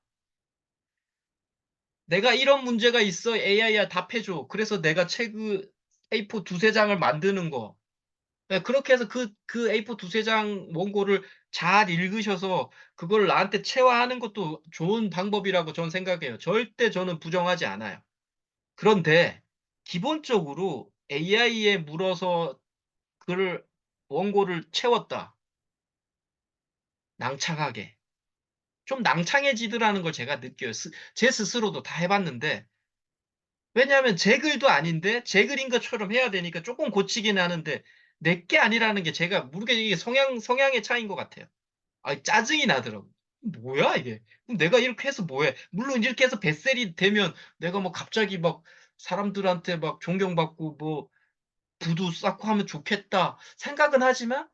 "내가 이런 문제가 있어. AI야 답해 줘." 그래서 내가 책을 A4 두세 장을 만드는 거. 예 그렇게 해서 그 A4 두세 장 원고를 잘 읽으셔서 그걸 나한테 체화하는 것도 좋은 방법이라고 저는 생각해요. 절대 저는 부정하지 않아요. 그런데 기본적으로 AI에 물어서 글을 원고를 채웠다. 낭창하게. 좀 낭창해지더라는 걸 제가 느껴요. 제 스스로도 다 해 봤는데 왜냐하면 제 글도 아닌데 제 글인 것처럼 해야 되니까 쪼끔 고치긴 하는데 내 게 아니라는 게 제가 모르게 이게 성향의 차이인 것 같아요. 짜증이 나더라고요. 뭐야 이게? 그럼 내가 이렇게 해서 뭐 해? 물론 이렇게 해서 뱃셀이 되면 내가 뭐 갑자기 막 사람들한테 막 존경받고 뭐 부도 쌓고 하면 좋겠다 생각은 하지만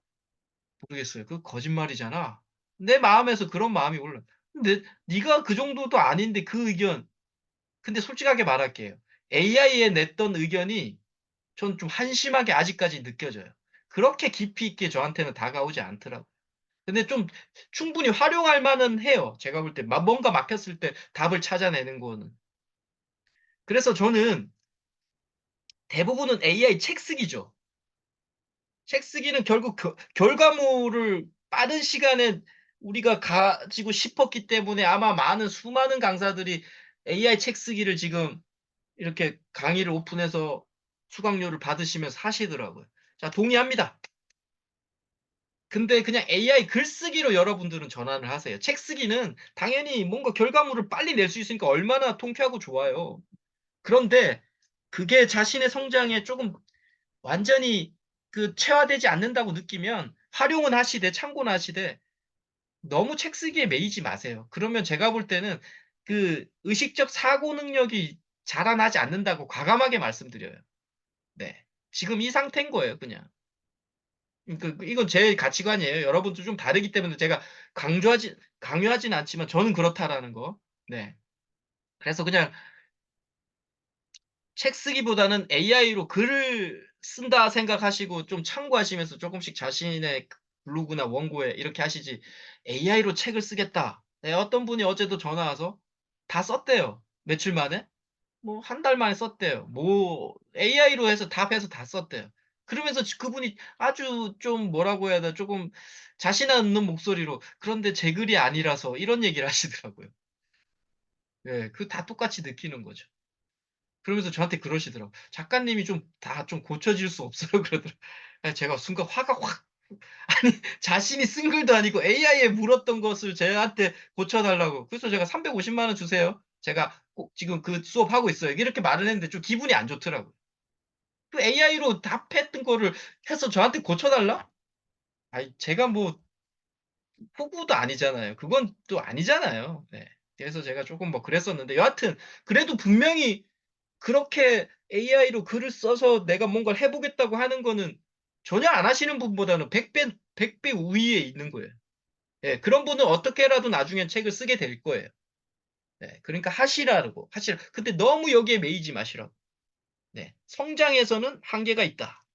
모르겠어요. 그거 거짓말이잖아. 내 마음에서 그런 마음이 올라. 근데 네가 그 정도도 아닌데 그 의견. 근데 솔직하게 말할게요. AI에 냈던 의견이 전 좀 한심하게 아직까지 느껴져요. 그렇게 깊이 있게 저한테는 다가오지 않더라고요. 근데 좀 충분히 활용할 만은 해요. 제가 볼 때 뭔가 막혔을 때 답을 찾아내는 거는. 그래서 저는 대부분은 AI 책 쓰기죠. 책 쓰기는 결국 결과물을 빠른 시간에 우리가 가지고 싶었기 때문에 아마 많은 수많은 강사들이 AI 책 쓰기를 지금 이렇게 강의를 오픈해서 수강료를 받으시면서 하시더라고요. 자, 동의합니다. 근데 그냥 AI 글쓰기로 여러분들은 전환을 하세요. 책 쓰기는 당연히 뭔가 결과물을 빨리 낼 수 있으니까 얼마나 통쾌하고 좋아요. 그런데 그게 자신의 성장에 조금 완전히 그 체화되지 않는다고 느끼면 활용은 하시되 참고는 하시되 너무 책 쓰기에 매이지 마세요. 그러면 제가 볼 때는 그 의식적 사고 능력이 자라나지 않는다고 과감하게 말씀드려요. 네. 지금 이 상태인 거예요, 그냥. 이건 제 가치관이에요. 여러분도 좀 다르기 때문에 제가 강요하진 않지만 저는 그렇다라는 거. 네. 그래서 그냥 책 쓰기보다는 AI로 글을 쓴다 생각하시고 좀 참고하시면서 조금씩 자신의 블로그나 원고에 이렇게 하시지. AI로 책을 쓰겠다. 네, 어떤 분이 어제도 전화 와서 다 썼대요. 며칠 만에? 뭐 한 달 만에 썼대요. 뭐 AI로 해서 답해서 다 썼대요. 그러면서 그분이 아주 좀 뭐라고 해야 되나 조금 자신 없는 목소리로 그런데 제 글이 아니라서 이런 얘기를 하시더라고요. 예, 그 다 똑같이 느끼는 거죠. 그러면서 저한테 그러시더라고요. 작가님이 좀 다 좀 고쳐질 수 없어요? 그러더라고요. 제가 순간 화가 확 아니 자신이 쓴 글도 아니고 AI에 물었던 것을 저한테 고쳐달라고. 그래서 제가 350만 원 주세요. 제가 꼭 지금 그 수업하고 있어요. 이렇게 말을 했는데 좀 기분이 안 좋더라고요. 그 AI로 답했던 거를 해서 저한테 고쳐달라? 아니 제가 뭐 호구도 아니잖아요. 그건 또 아니잖아요. 네. 그래서 제가 조금 뭐 그랬었는데 여하튼 그래도 분명히 그렇게 AI로 글을 써서 내가 뭔가를 해보겠다고 하는 거는 전혀 안 하시는 분보다는 100배 우위에 있는 거예요. 예, 그런 분은 어떻게라도 나중엔 책을 쓰게 될 거예요. 네, 그러니까 하시라고, 하시라. 근데 너무 여기에 매이지 마시라고. 네, 성장에서는 한계가 있다.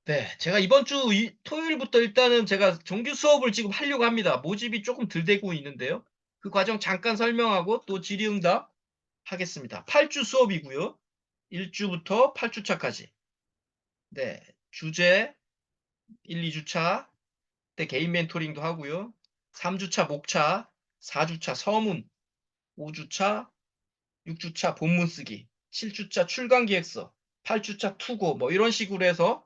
네, 제가 이번 주 토요일부터 일단은 제가 정규 수업을 지금 하려고 합니다. 모집이 조금 덜 되고 있는데요. 그 과정 잠깐 설명하고 또 질의응답 하겠습니다. 8주 수업이고요. 1주부터 8주차까지. 네, 주제 1, 2주차 때 개인 멘토링도 하고요. 3주차 목차, 4주차 서문, 5주차, 6주차 본문 쓰기, 7주차 출강 기획서, 8주차 투고 뭐 이런 식으로 해서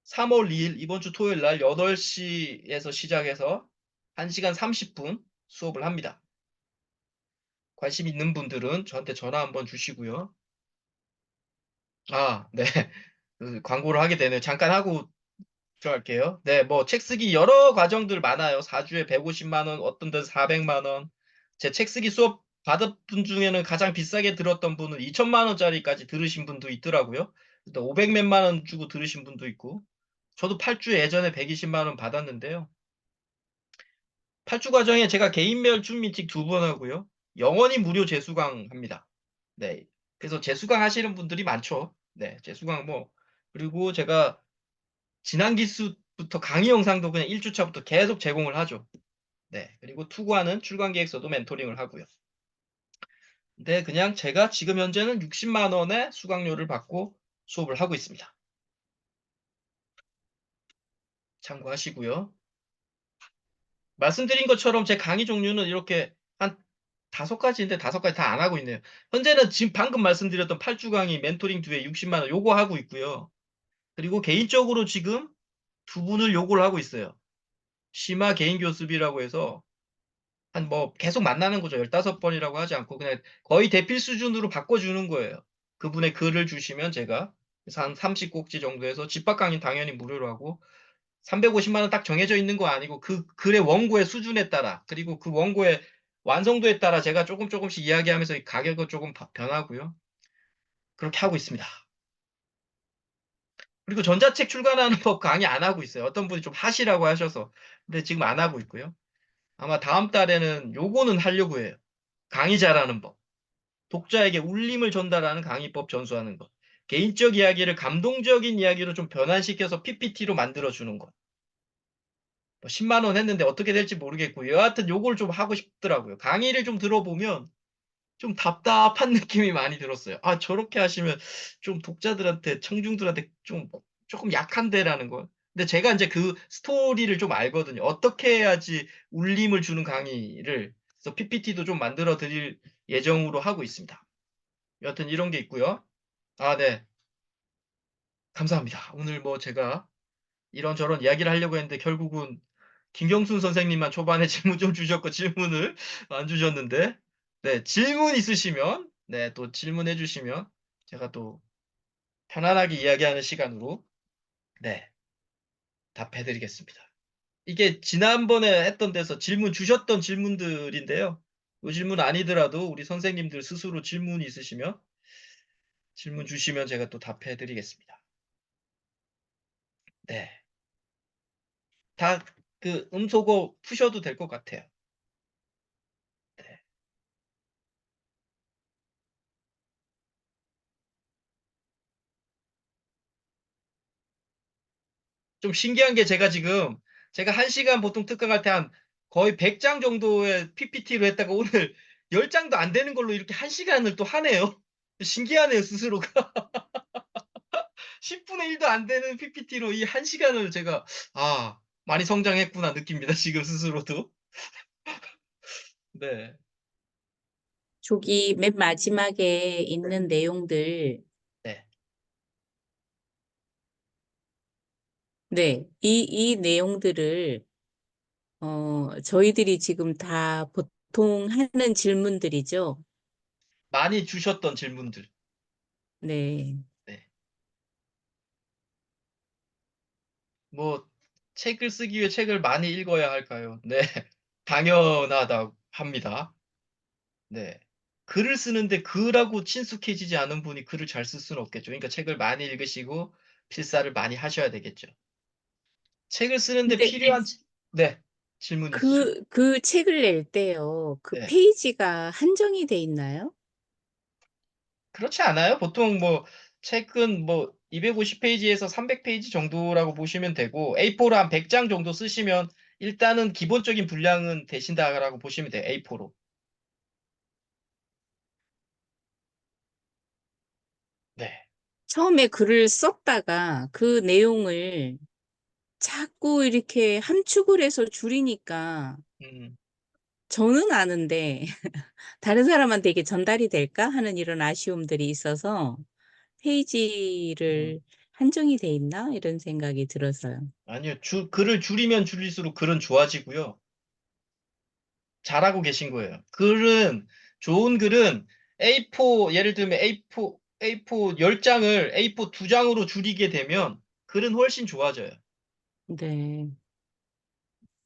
3월 2일 이번 주 토요일 날 8시에서 시작해서 1시간 30분 수업을 합니다. 관심 있는 분들은 저한테 전화 한번 주시고요. 아, 네. 그 광고를 하게 되네요. 잠깐 하고 들어갈게요. 네, 뭐 책 쓰기 여러 과정들 많아요. 4주에 150만 원, 어떤 데는 400만 원. 제 책 쓰기 수업 받은 분 중에는 가장 비싸게 들었던 분은 2천만 원짜리까지 들으신 분도 있더라고요. 또 500 몇만 원 주고 들으신 분도 있고. 저도 8주 예전에 120만 원 받았는데요. 8주 과정에 제가 개인별 줌 미팅 2번 하고요. 영원히 무료 재수강 합니다. 네. 그래서 재수강 하시는 분들이 많죠. 네, 재수강 뭐 그리고 제가 지난 기수부터 강의 영상도 그냥 1주차부터 계속 제공을 하죠. 네. 그리고 투구하는 출강 계획서도 멘토링을 하고요. 근데 그냥 제가 지금 현재는 60만 원의 수강료를 받고 수업을 하고 있습니다. 참고하시고요. 말씀드린 것처럼 제 강의 종류는 이렇게 한 5가지인데 5가지 다 안 하고 있네요. 현재는 지금 방금 말씀드렸던 8주 강의 멘토링 2회 60만 원 요거 하고 있고요. 그리고 개인적으로 지금 2분을 요구를 하고 있어요. 심화 개인 교습이라고 해서 한 뭐 계속 만나는 거죠. 15번이라고 하지 않고 그냥 거의 대필 수준으로 바꿔주는 거예요. 그분의 글을 주시면 제가 그래서 한 30꼭지 정도 해서 집합 강의 당연히 무료로 하고 350만 원 딱 정해져 있는 거 아니고 그 글의 원고의 수준에 따라 그리고 그 원고의 완성도에 따라 제가 조금씩 이야기하면서 이 가격은 조금 변하고요. 그렇게 하고 있습니다. 그리고 전자책 출간하는 법 강의 안 하고 있어요. 어떤 분이 좀 하시라고 하셔서. 근데 지금 안 하고 있고요. 아마 다음 달에는 요거는 하려고 해요. 강의 잘하는 법. 독자에게 울림을 전달하는 강의법 전수하는 것. 개인적 이야기를 감동적인 이야기로 좀 변환시켜서 PPT로 만들어주는 것. 뭐 10만 원 했는데 어떻게 될지 모르겠고 여하튼 요걸 좀 하고 싶더라고요. 강의를 좀 들어보면 좀 답답한 느낌이 많이 들었어요. 아, 저렇게 하시면 좀 독자들한테, 청중들한테 조금 약한데라는 거. 근데 제가 이제 그 스토리를 좀 알거든요. 어떻게 해야지 울림을 주는 강의를, 그래서 PPT도 좀 만들어 드릴 예정으로 하고 있습니다. 여하튼 이런 게 있고요. 아, 네. 감사합니다. 오늘 뭐 제가 이런저런 이야기를 하려고 했는데 결국은 김경순 선생님만 초반에 질문 좀 주셨고 질문을 안 주셨는데 네, 질문 있으시면 네, 또 질문해 주시면 제가 또 편안하게 이야기하는 시간으로 네, 답해 드리겠습니다. 이게 지난번에 했던 데서 질문 주셨던 질문들인데요. 이 질문 아니더라도 우리 선생님들 스스로 질문이 있으시면 질문 주시면 제가 또 답해 드리겠습니다. 네. 다 그 음소거 푸셔도 될 것 같아요. 네. 좀 신기한 게 제가 1시간 보통 특강할 때 한 거의 100장 정도의 PPT로 했다가 오늘 10장도 안 되는 걸로 이렇게 1시간을 또 하네요. 신기하네요, 스스로가. 10분의 1도 안 되는 PPT로 이 1시간을 제가, 아, 많이 성장했구나 느낍니다, 지금 스스로도. 네, 저기 맨 마지막에 있는 내용들, 네. 네, 이 내용들을, 저희들이 지금 다 보통 하는 질문들이죠. 많이 주셨던 질문들. 네. 네. 뭐, 책을 쓰기 위해 책을 많이 읽어야 할까요? 네. 당연하다고 합니다. 네. 글을 쓰는데 글하고 친숙해지지 않은 분이 글을 잘 쓸 수는 없겠죠. 그러니까 책을 많이 읽으시고 필사를 많이 하셔야 되겠죠. 책을 쓰는데 근데 필요한 네. 질문 있으시죠? 그 책을 낼 때요, 그 네. 페이지가 한정이 돼 있나요? 그렇지 않아요? 보통 뭐 책은 뭐 250페이지에서 300페이지 정도라고 보시면 되고 A4로 한 100장 정도 쓰시면 일단은 기본적인 분량은 되신다라고 보시면 돼요. A4로. 네. 처음에 글을 썼다가 그 내용을 자꾸 이렇게 함축을 해서 줄이니까 음. 저는 아는데 다른 사람한테 이게 전달이 될까 하는 이런 아쉬움들이 있어서 음. 페이지를 한정이 돼 있나 이런 생각이 들어서요. 아니요. 글을 줄이면 줄일수록 글은 좋아지고요. 잘하고 계신 거예요. 좋은 글은 A4, 예를 들면 A4 10장을 A4 2장으로 줄이게 되면 글은 훨씬 좋아져요. 네.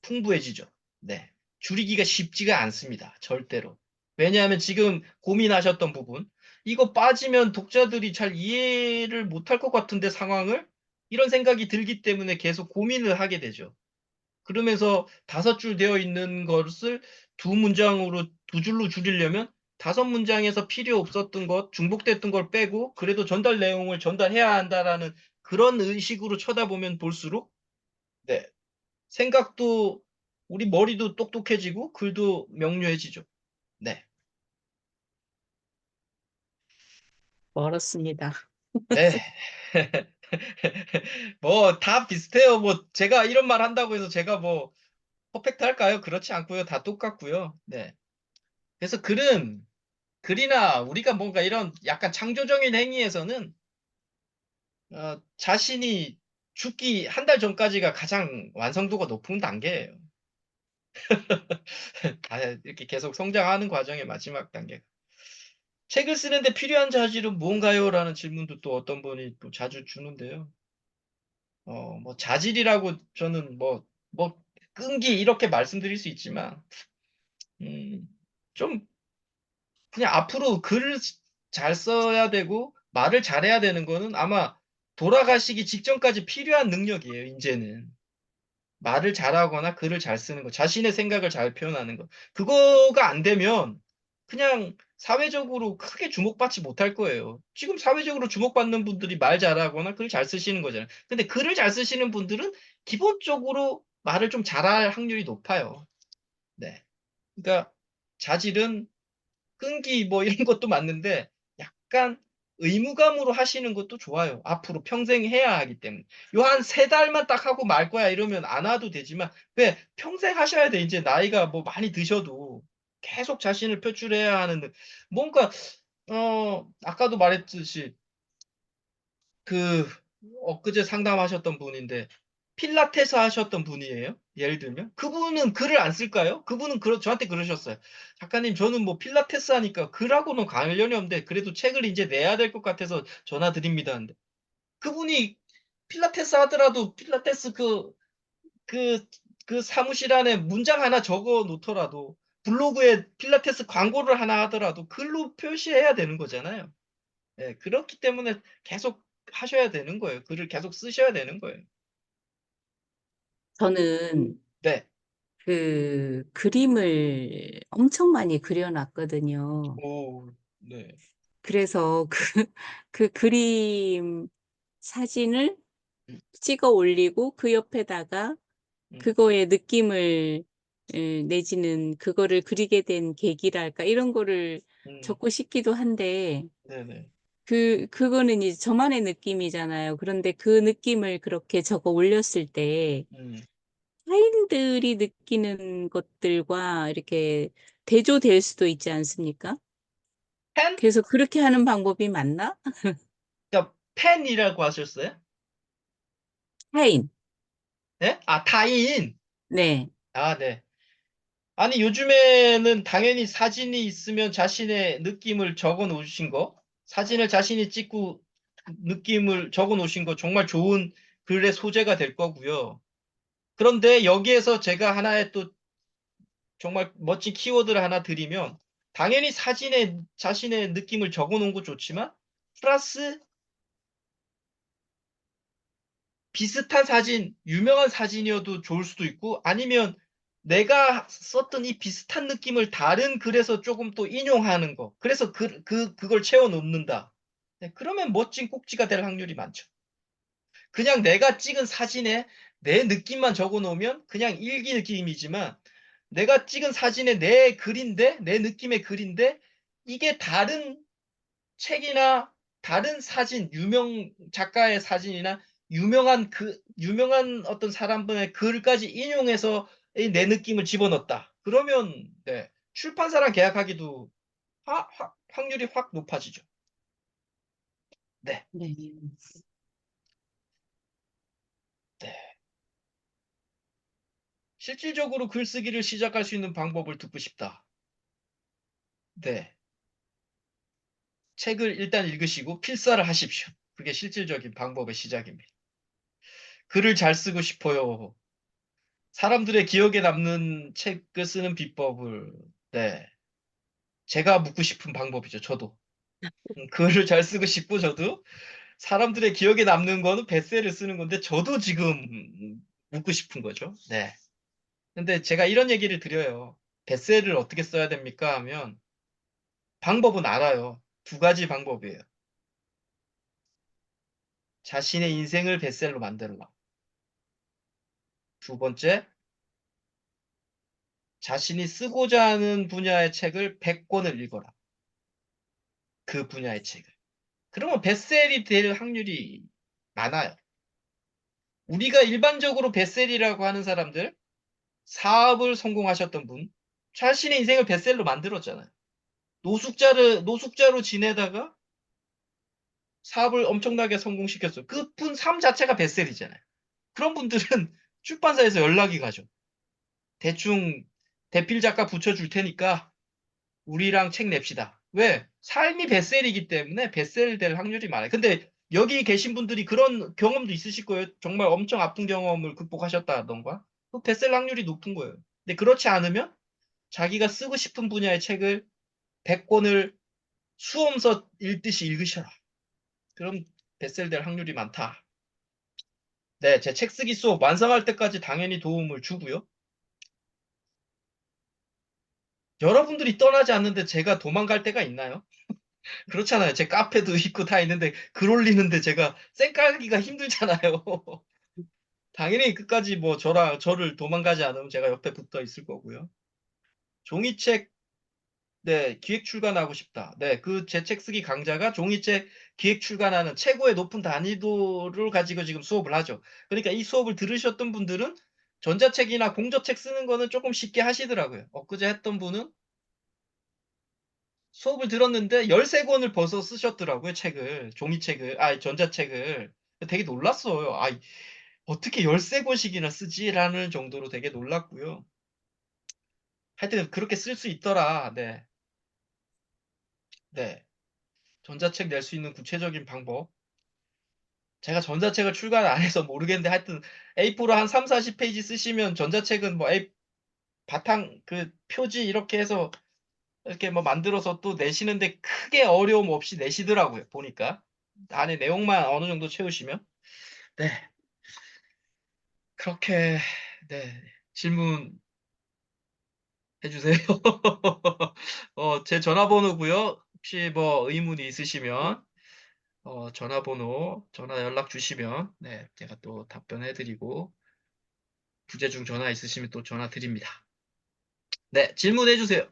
풍부해지죠. 네. 줄이기가 쉽지가 않습니다. 절대로. 왜냐하면 지금 고민하셨던 부분, 이거 빠지면 독자들이 잘 이해를 못할 것 같은데 상황을? 이런 생각이 들기 때문에 계속 고민을 하게 되죠. 그러면서 5줄 되어 있는 것을 2문장으로 2줄로 줄이려면 5문장에서 필요 없었던 것, 중복됐던 걸 빼고 그래도 전달 내용을 전달해야 한다라는 그런 의식으로 쳐다보면 볼수록 네, 생각도 우리 머리도 똑똑해지고 글도 명료해지죠. 네. 멀었습니다. 네. 뭐 다 비슷해요. 뭐 제가 이런 말 한다고 해서 제가 뭐 퍼펙트 할까요? 그렇지 않고요. 다 똑같고요. 네. 그래서 글이나 우리가 뭔가 이런 약간 창조적인 행위에서는 자신이 죽기 한 달 전까지가 가장 완성도가 높은 단계예요. 이렇게 계속 성장하는 과정의 마지막 단계. 책을 쓰는데 필요한 자질은 뭔가요? 라는 질문도 또 어떤 분이 또 자주 주는데요. 뭐 자질이라고 저는 뭐 끈기 이렇게 말씀드릴 수 있지만, 좀 그냥 앞으로 글을 잘 써야 되고 말을 잘해야 되는 거는 아마 돌아가시기 직전까지 필요한 능력이에요, 이제는. 말을 잘하거나 글을 잘 쓰는 거, 자신의 생각을 잘 표현하는 거. 그거가 안 되면 그냥 사회적으로 크게 주목받지 못할 거예요. 지금 사회적으로 주목받는 분들이 말 잘하거나 글 잘 쓰시는 거잖아요. 근데 글을 잘 쓰시는 분들은 기본적으로 말을 좀 잘할 확률이 높아요. 네. 그러니까 자질은 끈기 뭐 이런 것도 맞는데 약간 의무감으로 하시는 것도 좋아요. 앞으로 평생 해야 하기 때문에. 요 한 세 달만 딱 하고 말 거야 이러면 안 와도 되지만 왜 평생 하셔야 돼. 이제 나이가 뭐 많이 드셔도 계속 자신을 표출해야 하는 뭔가 아까도 말했듯이 그 엊그제 상담하셨던 분인데 필라테스 하셨던 분이에요. 예를 들면 그분은 글을 안 쓸까요? 그분은 저한테 그러셨어요. 작가님 저는 뭐 필라테스 하니까 글하고는 관련이 없는데 그래도 책을 이제 내야 될 것 같아서 전화 드립니다. 근데 그분이 필라테스 하더라도 필라테스 그, 그 사무실 안에 문장 하나 적어 놓더라도 블로그에 필라테스 광고를 하나 하더라도 글로 표시해야 되는 거잖아요. 예, 그렇기 때문에 계속 하셔야 되는 거예요. 글을 계속 쓰셔야 되는 거예요. 저는 네. 그 그림을 엄청 많이 그려놨거든요. 오, 네. 그래서 그 그림 사진을 음, 찍어 올리고 그 옆에다가 음, 그거의 느낌을 내지는 그거를 그리게 된 계기랄까 이런 거를 음, 적고 싶기도 한데 네네. 그거는 이제 저만의 느낌이잖아요. 그런데 그 느낌을 그렇게 적어 올렸을 때 음. 타인들이 느끼는 것들과 이렇게 대조될 수도 있지 않습니까? 펜? 그래서 그렇게 하는 방법이 맞나? 그러니까 펜이라고 하셨어요? 타인. 네? 아, 타인. 네. 아, 네. 아니, 요즘에는 당연히 사진이 있으면 자신의 느낌을 적어 놓으신 거, 사진을 자신이 찍고 느낌을 적어 놓으신 거 정말 좋은 글의 소재가 될 거고요. 그런데 여기에서 제가 하나의 또 정말 멋진 키워드를 하나 드리면, 당연히 사진에 자신의 느낌을 적어 놓은 거 좋지만, 플러스 비슷한 사진, 유명한 사진이어도 좋을 수도 있고, 아니면 내가 썼던 이 비슷한 느낌을 다른 글에서 조금 또 인용하는 거. 그래서 그걸 채워 놓는다. 네, 그러면 멋진 꼭지가 될 확률이 많죠. 그냥 내가 찍은 사진에 내 느낌만 적어 놓으면 그냥 일기 느낌이지만, 내가 찍은 사진에 내 글인데, 내 느낌의 글인데, 이게 다른 책이나 다른 사진, 유명 작가의 사진이나 유명한 어떤 사람분의 글까지 인용해서 내 느낌을 집어넣었다. 그러면, 네, 출판사랑 계약하기도 확률이 확 높아지죠. 네, 네. 네. 실질적으로 글쓰기를 시작할 수 있는 방법을 듣고 싶다. 네. 책을 일단 읽으시고 필사를 하십시오. 그게 실질적인 방법의 시작입니다. 글을 잘 쓰고 싶어요. 사람들의 기억에 남는 책을 쓰는 비법을, 네. 제가 묻고 싶은 방법이죠, 저도. 글을 잘 쓰고 싶고, 저도. 사람들의 기억에 남는 거는 베세를 쓰는 건데, 저도 지금 묻고 싶은 거죠. 네. 근데 제가 이런 얘기를 드려요. 베세를 어떻게 써야 됩니까? 하면, 방법은 알아요. 두 가지 방법이에요. 자신의 인생을 베셀로 만들라. 두 번째, 자신이 쓰고자 하는 분야의 책을 100권을 읽어라. 그 분야의 책을. 그러면 베셀이 될 확률이 많아요. 우리가 일반적으로 베셀이라고 하는 사람들, 사업을 성공하셨던 분, 자신의 인생을 베셀로 만들었잖아요. 노숙자로 지내다가 사업을 엄청나게 성공시켰어요. 그분 삶 자체가 베셀이잖아요. 그런 분들은 출판사에서 연락이 가죠. 대충 대필 작가 붙여줄 테니까 우리랑 책 냅시다. 왜? 삶이 베셀이기 때문에 베셀 될 확률이 많아요. 근데 여기 계신 분들이 그런 경험도 있으실 거예요. 정말 엄청 아픈 경험을 극복하셨다던가. 그 베스트셀러 확률이 높은 거예요. 근데 그렇지 않으면 자기가 쓰고 싶은 분야의 책을 100권을 수험서 읽듯이 읽으셔라. 그럼 베스트셀러 될 확률이 많다. 네, 제 책 쓰기 수업 완성할 때까지 당연히 도움을 주고요. 여러분들이 떠나지 않는데 제가 도망갈 때가 있나요? 그렇잖아요. 제 카페도 있고 다 있는데 글 올리는데 제가 쌩 깔기가 힘들잖아요. 당연히 끝까지 뭐 저를 도망가지 않으면 제가 옆에 붙어 있을 거고요. 종이책, 네, 기획 출간하고 싶다. 네, 그 제 책 쓰기 강좌가 종이책 기획 출간하는 최고의 높은 난이도를 가지고 지금 수업을 하죠. 그러니까 이 수업을 들으셨던 분들은 전자책이나 공저책 쓰는 거는 조금 쉽게 하시더라고요. 엊그제 했던 분은 수업을 들었는데 13권을 벌써 쓰셨더라고요, 책을. 종이책을, 전자책을. 되게 놀랐어요. 어떻게 13권씩이나 쓰지? 라는 정도로 되게 놀랐고요. 하여튼 그렇게 쓸 수 있더라. 네. 네. 전자책 낼 수 있는 구체적인 방법. 제가 전자책을 출간 안 해서 모르겠는데 하여튼 A4로 한 3, 40페이지 쓰시면 전자책은 뭐 바탕 그 표지 이렇게 해서 이렇게 뭐 만들어서 또 내시는데 크게 어려움 없이 내시더라고요. 보니까. 안에 내용만 어느 정도 채우시면. 네. 그렇게 네. 질문 해주세요. 제 전화번호고요. 혹시 뭐 의문이 있으시면 전화 연락 주시면 네, 제가 또 답변해드리고 부재 중 전화 있으시면 또 전화 드립니다. 네, 질문해 주세요.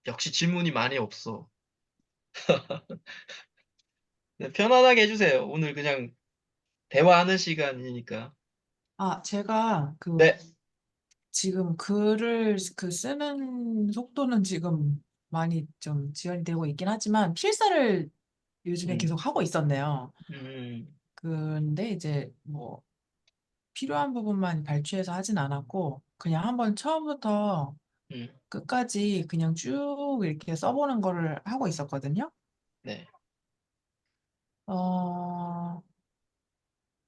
역시 질문이 많이 없어. 네, 편안하게 해주세요. 오늘 그냥 대화하는 시간이니까. 제가 네, 지금 글을 쓰는 속도는 지금 많이 좀 지연이 되고 있긴 하지만 필사를 요즘에 음, 계속 하고 있었네요. 음, 근데 이제 뭐 필요한 부분만 발췌해서 하진 않았고 그냥 한번 처음부터 음, 끝까지 그냥 쭉 이렇게 써보는 거를 하고 있었거든요. 네, 어,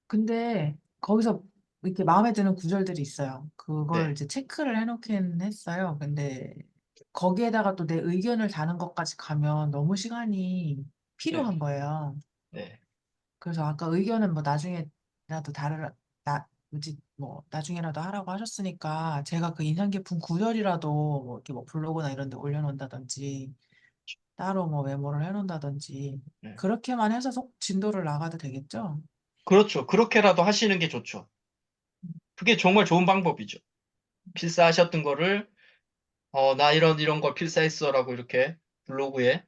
근데 거기서 이렇게 마음에 드는 구절들이 있어요. 그걸 네, 이제 체크를 해놓긴 했어요. 근데 거기에다가 또 내 의견을 다는 것까지 가면 너무 시간이 네, 필요한 거예요. 네, 그래서 아까 의견은 뭐 나중에라도 뭐지, 뭐, 나중에라도 하라고 하셨으니까 제가 그 인상 깊은 구절이라도 뭐 이렇게 뭐 블로그나 이런 데 올려놓는다든지 따로 뭐 메모를 해놓는다든지 네. 그렇게만 해서 속 진도를 나가도 되겠죠? 그렇죠. 그렇게라도 하시는 게 좋죠. 그게 정말 좋은 방법이죠. 필사하셨던 거를 나 이런 걸 필사했어라고 이렇게 블로그에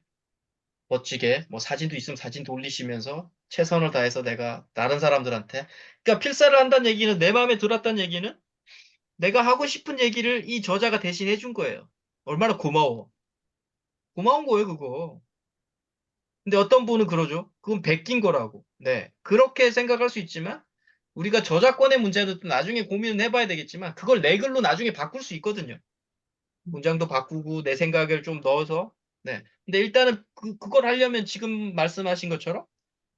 멋지게 뭐 사진도 있으면 사진도 올리시면서 최선을 다해서 내가 다른 사람들한테 그러니까 필사를 한다는 얘기는 내 마음에 들었다는 얘기는 내가 하고 싶은 얘기를 이 저자가 대신 해준 거예요. 얼마나 고마워. 고마운 거예요, 그거. 근데 어떤 분은 그러죠. 그건 베낀 거라고. 네. 그렇게 생각할 수 있지만 우리가 저작권의 문제는 또 나중에 고민을 해봐야 되겠지만 그걸 내 글로 나중에 바꿀 수 있거든요. 문장도 바꾸고 내 생각을 좀 넣어서. 네. 근데 일단은 그걸 하려면 지금 말씀하신 것처럼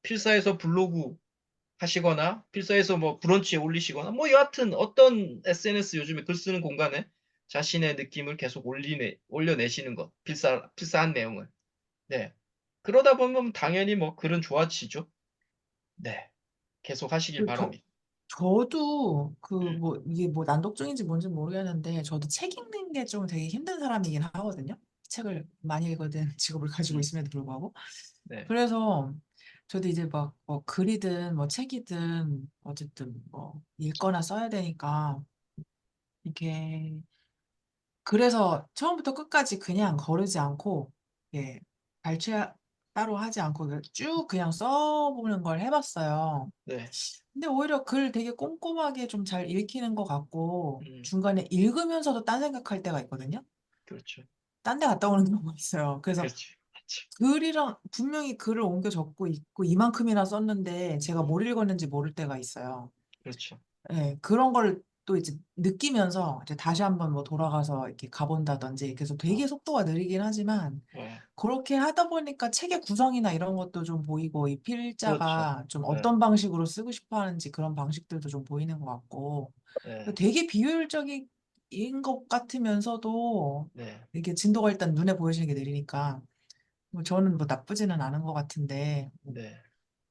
필사에서 블로그 하시거나 필사에서 뭐 브런치에 올리시거나 뭐 여하튼 어떤 SNS 요즘에 글 쓰는 공간에 자신의 느낌을 계속 올려내시는 것. 필사한 내용을. 네. 그러다 보면 당연히 뭐 글은 좋아지죠. 네. 계속 하시길 그 저, 바랍니다. 저도 음, 뭐 이게 뭐 난독증인지 뭔지 모르겠는데 저도 책 읽는 게 좀 되게 힘든 사람이긴 하거든요. 책을 많이 읽거든 직업을 가지고 음, 있음에도 불구하고. 네. 그래서 저도 이제 막 뭐 글이든 뭐 책이든 어쨌든 뭐 읽거나 써야 되니까 이렇게 그래서 처음부터 끝까지 그냥 거르지 않고 예, 발췌 따로 하지 않고 쭉 그냥 써보는 걸 해봤어요. 네. 근데 오히려 글 되게 꼼꼼하게 좀 잘 읽히는 것 같고 음, 중간에 읽으면서도 딴 생각할 때가 있거든요. 그렇죠. 딴 데 갔다 오는 경우가 있어요. 그래서 그렇죠. 그렇죠. 글이랑 분명히 글을 옮겨 적고 있고 이만큼이나 썼는데 제가 음, 뭘 읽었는지 모를 때가 있어요. 그렇죠. 예, 그런 걸 또 이제 느끼면서 이제 다시 한번 뭐 돌아가서 이렇게 가본다든지 그래서 되게 속도가 느리긴 하지만 네. 그렇게 하다 보니까 책의 구성이나 이런 것도 좀 보이고 이 그렇죠. 필자가 좀 네. 어떤 방식으로 쓰고 싶어 하는지 그런 방식들도 좀 보이는 것 같고 네. 되게 비효율적인 것 같으면서도 네. 이게 진도가 일단 눈에 보여지는 게 느리니까 뭐 저는 뭐 나쁘지는 않은 것 같은데 뭐 네.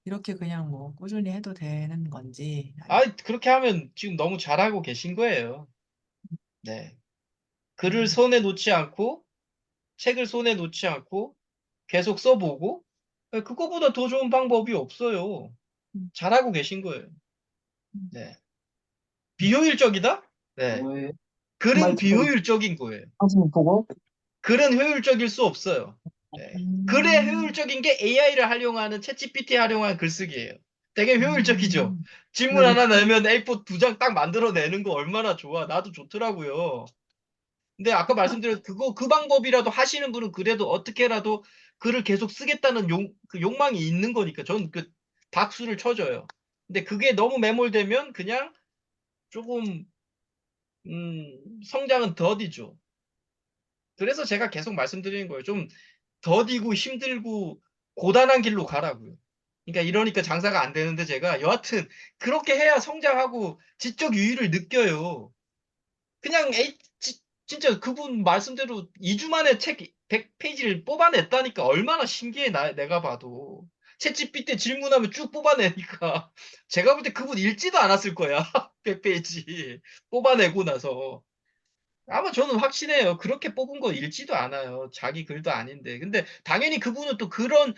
이렇게 그냥 뭐 꾸준히 해도 되는 건지 그렇게 하면 지금 너무 잘하고 계신 거예요. 네. 글을 음, 손에 놓지 않고, 책을 손에 놓지 않고, 계속 써보고, 그거보다 더 좋은 방법이 없어요. 음, 잘하고 계신 거예요. 음. 네. 비효율적이다? 네. 뭐예요? 그 글은 말씀은 비효율적인 거예요. 사진 보고 글은 효율적일 수 없어요. 네. 글의 음, 효율적인 게 AI를 활용하는 챗GPT 활용한 글쓰기예요. 되게 효율적이죠. 질문 그러면 하나 내면 A4 2장 딱 만들어내는 거 얼마나 좋아. 나도 좋더라고요. 근데 아까 말씀드린 그 방법이라도 하시는 분은 그래도 어떻게라도 글을 계속 쓰겠다는 그 욕망이 있는 거니까 저는 그 박수를 쳐줘요. 근데 그게 너무 매몰되면 그냥 조금 성장은 더디죠. 그래서 제가 계속 말씀드리는 거예요. 좀 더디고 힘들고 고단한 길로 가라고요. 그러니까 이러니까 장사가 안 되는데 제가 여하튼 그렇게 해야 성장하고 지적 유의를 느껴요. 그냥 진짜 그분 말씀대로 2주 만에 책 100페이지를 뽑아냈다니까 얼마나 신기해 내가 봐도. 챗GPT 질문하면 쭉 뽑아내니까 제가 볼 때 그분 읽지도 않았을 거야. 100페이지 뽑아내고 나서. 아마 저는 확신해요. 그렇게 뽑은 거 읽지도 않아요. 자기 글도 아닌데. 근데 당연히 그분은 또 그런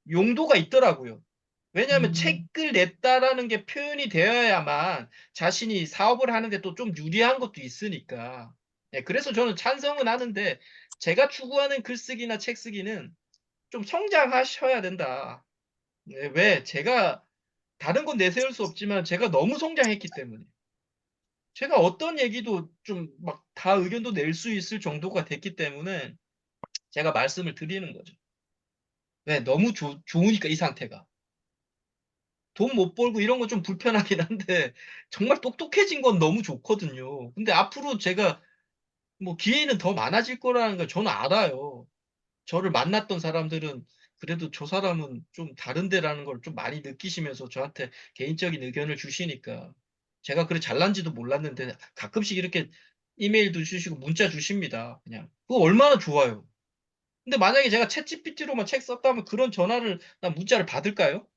용도가 있더라고요. 왜냐하면 음, 책을 냈다라는 게 표현이 되어야만 자신이 사업을 하는데 또 좀 유리한 것도 있으니까. 예, 그래서 저는 찬성은 하는데 제가 추구하는 글쓰기나 책쓰기는 좀 성장하셔야 된다. 예, 왜? 제가 다른 건 내세울 수 없지만 제가 너무 성장했기 때문에. 제가 어떤 얘기도 좀 막 다 의견도 낼 수 있을 정도가 됐기 때문에 제가 말씀을 드리는 거죠. 왜? 너무 좋으니까 이 상태가. 돈 못 벌고 이런 건 좀 불편하긴 한데 정말 똑똑해진 건 너무 좋거든요. 근데 앞으로 제가 뭐 기회는 더 많아질 거라는 걸 저는 알아요. 저를 만났던 사람들은 그래도 저 사람은 좀 다른데라는 걸 좀 많이 느끼시면서 저한테 개인적인 의견을 주시니까 제가 그래 잘난지도 몰랐는데 가끔씩 이렇게 이메일도 주시고 문자 주십니다. 그냥 그거 얼마나 좋아요. 근데 만약에 제가 챗GPT로만 책 썼다면 그런 전화를 나 문자를 받을까요?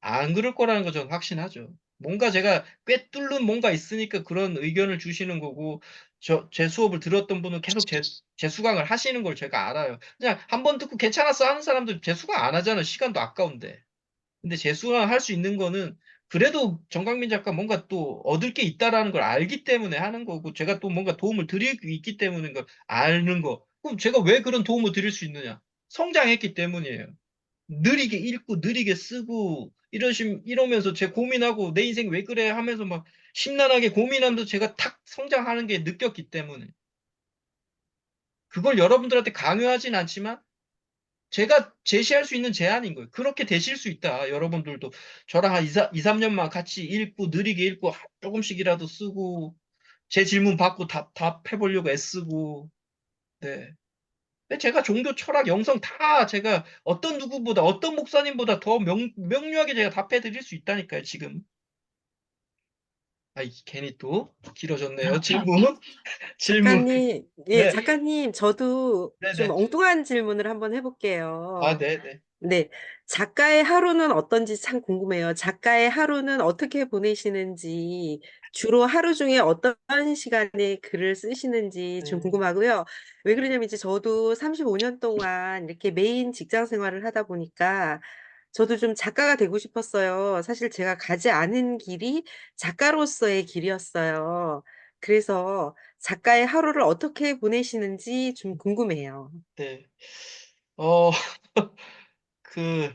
안 그럴 거라는 거 저는 확신하죠. 뭔가 제가 꿰뚫는 뭔가 있으니까 그런 의견을 주시는 거고, 제 수업을 들었던 분은 계속 재수강을 하시는 걸 제가 알아요. 그냥 한 번 듣고 괜찮았어 하는 사람들 재수강 안 하잖아. 시간도 아까운데. 근데 재수강 할 수 있는 거는 그래도 정강민 작가 뭔가 또 얻을 게 있다라는 걸 알기 때문에 하는 거고, 제가 또 뭔가 도움을 드릴 게 있기 때문에 걸 아는 거. 그럼 제가 왜 그런 도움을 드릴 수 있느냐? 성장했기 때문이에요. 느리게 읽고 느리게 쓰고 이러면서 제 고민하고 내 인생 왜 그래 하면서 막 심란하게 고민하면서 제가 탁 성장하는 게 느꼈기 때문에 그걸 여러분들한테 강요하진 않지만 제가 제시할 수 있는 제안인 거예요. 그렇게 되실 수 있다. 여러분들도 저랑 한 2, 3년만 같이 읽고 느리게 읽고 조금씩이라도 쓰고 제 질문 받고 답해보려고 애쓰고 네. 근데 제가 종교, 철학, 영성 다 제가 어떤 누구보다 어떤 목사님보다 더 명료하게 제가 답해 드릴 수 있다니까요, 지금. 괜히 또 길어졌네요. 질문. 질문. 작가님, 예, 네. 작가님, 저도 좀 네네. 엉뚱한 질문을 한번 아, 해볼게요. 네네. 네, 작가의 하루는 어떤지 참 궁금해요. 작가의 하루는 어떻게 보내시는지, 주로 하루 중에 어떤 시간에 글을 쓰시는지 좀 네. 궁금하고요. 왜 그러냐면 이제 저도 35년 동안 이렇게 메인 직장 생활을 하다 보니까 저도 좀 작가가 되고 싶었어요. 사실 제가 가지 않은 길이 작가로서의 길이었어요. 그래서 작가의 하루를 어떻게 보내시는지 좀 궁금해요. 네. 어, 그,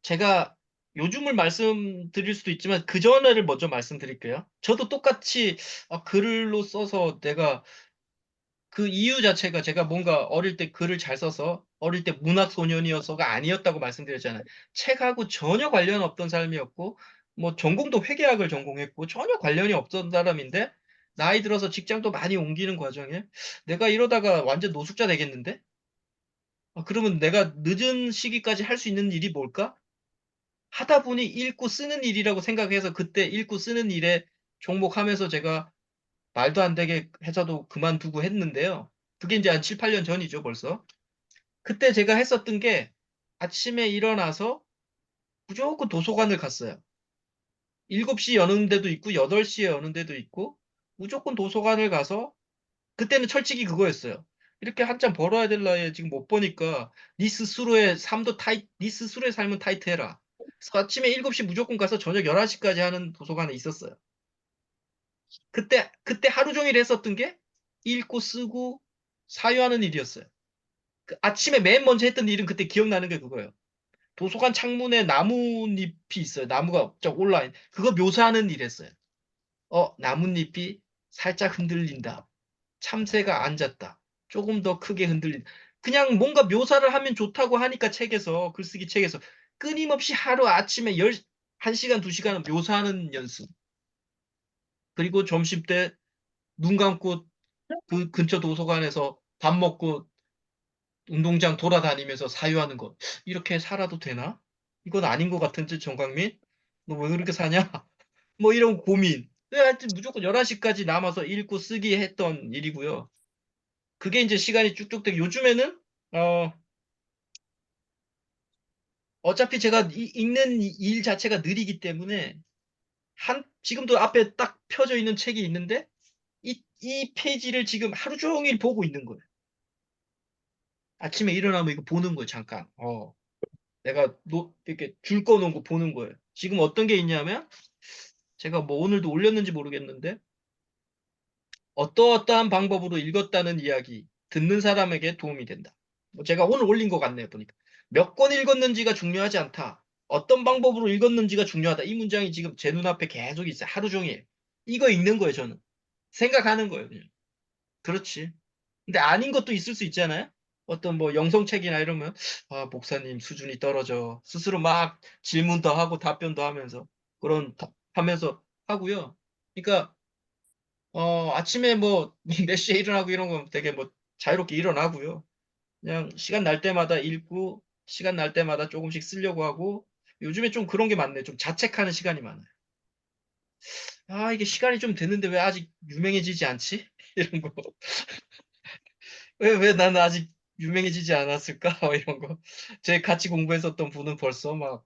제가 요즘을 말씀드릴 수도 있지만 그 전에를 먼저 말씀드릴게요. 저도 똑같이 글로 써서 내가 그 이유 자체가 제가 뭔가 어릴 때 글을 잘 써서 어릴 때 문학 소년이어서가 아니었다고 말씀드렸잖아요. 책하고 전혀 관련 없던 삶이었고 뭐 전공도 회계학을 전공했고 전혀 관련이 없던 사람인데 나이 들어서 직장도 많이 옮기는 과정에 내가 이러다가 완전 노숙자 되겠는데? 그러면 내가 늦은 시기까지 할 수 있는 일이 뭘까? 하다 보니 읽고 쓰는 일이라고 생각해서 그때 읽고 쓰는 일에 종목하면서 제가 말도 안 되게 회사도 그만두고 했는데요. 그게 이제 한 7, 8년 전이죠, 벌써. 그때 제가 했었던 게 아침에 일어나서 무조건 도서관을 갔어요. 7시 여는 데도 있고 8시에 여는 데도 있고 무조건 도서관을 가서 그때는 철칙이 그거였어요. 이렇게 한참 벌어야 될 나이에 지금 못 버니까 네 스스로의 삶은 타이트해라. 그래서 아침에 7시 무조건 가서 저녁 11시까지 하는 도서관에 있었어요. 그때 하루 종일 했었던 게 읽고 쓰고 사유하는 일이었어요. 아침에 맨 먼저 했던 일은 그때 기억나는 게 그거예요. 도서관 창문에 나뭇잎이 있어요. 나무가 쫙 올라와. 그거 묘사하는 일 했어요. 나뭇잎이 살짝 흔들린다. 참새가 앉았다. 조금 더 크게 흔들린다. 그냥 뭔가 묘사를 하면 좋다고 하니까 책에서, 글쓰기 책에서 끊임없이 하루 아침에 1시간, 2시간은 묘사하는 연습. 그리고 점심 때 눈 감고 그 근처 도서관에서 밥 먹고 운동장 돌아다니면서 사유하는 것. 이렇게 살아도 되나? 이건 아닌 것 같은데, 정광민? 너 왜 그렇게 사냐? 뭐 이런 고민. 하여튼 무조건 11시까지 남아서 읽고 쓰기 했던 일이고요. 그게 이제 시간이 쭉쭉 되고 요즘에는 어 어차피 제가 읽는 일 자체가 느리기 때문에 지금도 앞에 딱 펴져 있는 책이 있는데 이 페이지를 지금 하루 종일 보고 있는 거예요. 아침에 일어나면 이거 보는 거예요, 잠깐. 내가 이렇게 줄 꺼놓은 거 보는 거예요. 지금 어떤 게 있냐면 제가 뭐 오늘도 올렸는지 모르겠는데 어떠어떠한 방법으로 읽었다는 이야기 듣는 사람에게 도움이 된다. 뭐 제가 오늘 올린 것 같네요, 보니까. 몇 권 읽었는지가 중요하지 않다. 어떤 방법으로 읽었는지가 중요하다. 이 문장이 지금 제 눈앞에 계속 있어요. 하루 종일. 이거 읽는 거예요, 저는. 생각하는 거예요, 그냥. 그렇지. 근데 아닌 것도 있을 수 있잖아요. 어떤 뭐 영성책이나 이러면 목사님 수준이 떨어져. 스스로 막 질문도 하고 답변도 하면서 하면서 하고요. 그러니까 아침에 뭐 몇 시에 일어나고 이런 거 되게 뭐 자유롭게 일어나고요. 그냥 시간 날 때마다 읽고 시간 날 때마다 조금씩 쓰려고 하고 요즘에 좀 그런 게 많네. 좀 자책하는 시간이 많아요. 이게 시간이 좀 됐는데 왜 아직 유명해지지 않지? 이런 거. 왜 나는 아직 유명해지지 않았을까? 이런 거. 제 같이 공부했었던 분은 벌써 막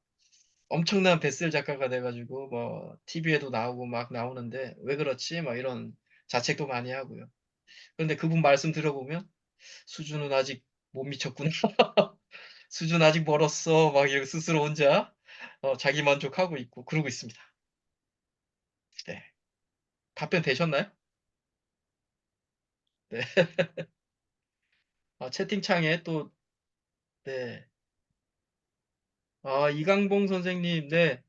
엄청난 베스트셀러 작가가 돼가지고 뭐 TV에도 나오고 막 나오는데 왜 그렇지? 막 이런 자책도 많이 하고요. 그런데 그분 말씀 들어보면 수준은 아직 못 미쳤구나. 수준 아직 멀었어. 막 이렇게 스스로 혼자 자기 만족하고 있고 그러고 있습니다. 네. 답변 되셨나요? 네. 채팅창에 또 네. 이강봉 선생님, 네.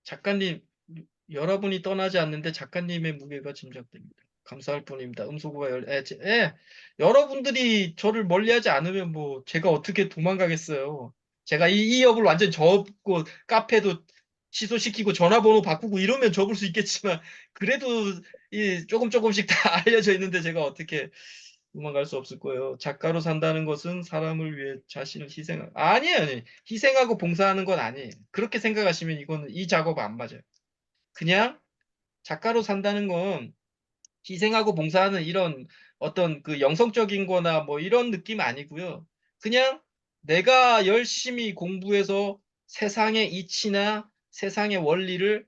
작가님, 여러분이 떠나지 않는데 작가님의 무게가 짐작됩니다. 감사할 뿐입니다. 음소거가 여러분들이 저를 멀리하지 않으면 뭐 제가 어떻게 도망가겠어요. 제가 이 업을 완전 접고 카페도 취소시키고 전화번호 바꾸고 이러면 접을 수 있겠지만 그래도 조금씩 다 알려져 있는데 제가 어떻게 도망갈 수 없을 거예요. 작가로 산다는 것은 사람을 위해 자신을 아니에요. 희생하고 봉사하는 건 아니에요. 그렇게 생각하시면 이거는 이 작업 안 맞아요. 그냥 작가로 산다는 건 희생하고 봉사하는 이런 어떤 그 영성적인 거나 뭐 이런 느낌 아니고요. 그냥 내가 열심히 공부해서 세상의 이치나 세상의 원리를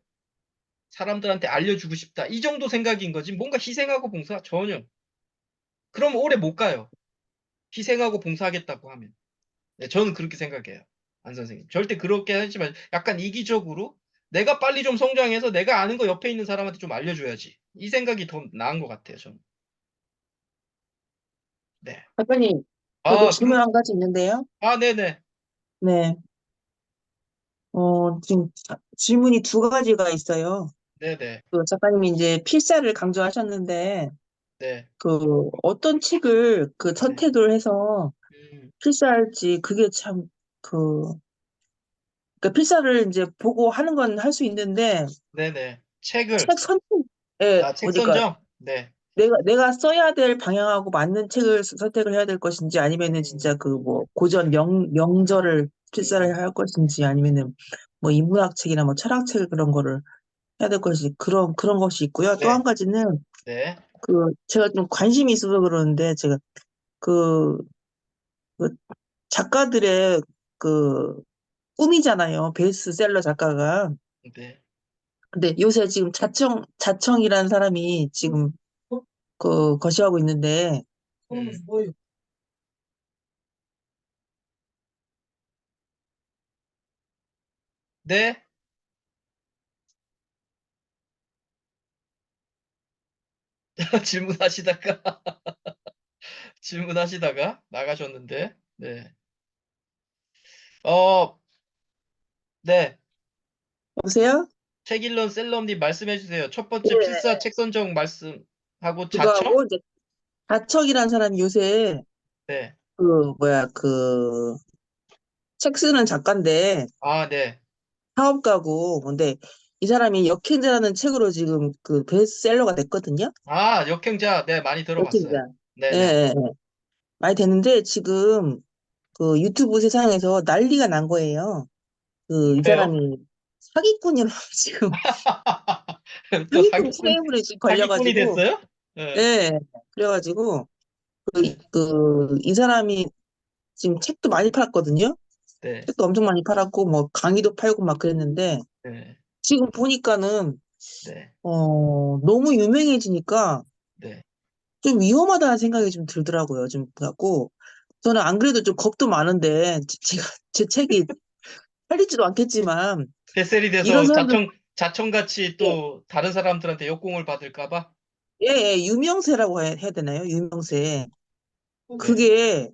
사람들한테 알려주고 싶다. 이 정도 생각인 거지. 뭔가 희생하고 봉사 전혀. 그럼 오래 못 가요. 희생하고 봉사하겠다고 하면. 네, 저는 그렇게 생각해요. 안 선생님. 절대 그렇게 하지만 약간 이기적으로 내가 빨리 좀 성장해서 내가 아는 거 옆에 있는 사람한테 좀 알려줘야지. 이 생각이 더 나은 것 같아요, 저는. 네. 작가님, 저도 그럼, 질문 한 가지 있는데요. 네네. 네, 지금 질문이 두 가지가 있어요. 네네. 그 작가님이 이제 필사를 강조하셨는데, 네. 어떤 책을 네. 선택을 해서 음, 필사할지, 그게 참, 그, 그러니까 필사를 이제 보고 하는 건 할 수 있는데 네네. 책을, 책 선택에 책 그러니까 선정? 네. 내가 써야 될 방향하고 맞는 책을 선택을 해야 될 것인지 아니면은 진짜 그 뭐 고전 명절을 필사를 할 것인지 아니면은 뭐 인문학 책이나 뭐 철학 책 그런 거를 해야 될 것이 그런 것이 있고요. 또 한 네. 가지는 네. 그 제가 좀 관심이 있어서 그러는데 제가 그, 그 작가들의 그 꿈이잖아요. 베스트셀러 작가가. 네. 근데 요새 지금 자청이라는 사람이 지금 그 거시하고 있는데 음. 네. 질문하시다가 질문하시다가 나가셨는데. 네. 어, 네. 여보세요? 책 읽는 셀럽님 말씀해 주세요. 첫 번째 네. 필사 책 선정 말씀하고 자청? 그거하고 이제 자청이라는 사람이 요새 네. 그 뭐야 그 책 쓰는 작가인데 아, 네. 사업가고 근데 이 사람이 역행자라는 책으로 지금 그 베스트셀러가 됐거든요. 아, 역행자. 네, 많이 들어봤어요. 역행자. 예, 예, 네네. 예. 많이 됐는데 지금 그 유튜브 세상에서 난리가 난 거예요. 그 이 왜요? 사람이 사기꾼이라고 지금 또 사기꾼 프레임으로 지금 사기꾼이 걸려가지고 됐어요? 네. 예 그래가지고 이 사람이 지금 책도 많이 팔았거든요. 네. 책도 엄청 많이 팔았고 뭐 강의도 팔고 막 그랬는데 네. 지금 보니까는 네. 너무 유명해지니까 네. 좀 위험하다는 생각이 좀 들더라고요. 좀 갖고 저는 안 그래도 좀 겁도 많은데 제가 제 책이 팔리지도 않겠지만 뱃셀이 이런 돼서 사람들 자청같이 예, 또 다른 사람들한테 역공을 받을까 봐? 예, 유명세라고 해야 되나요? 유명세. 네. 그게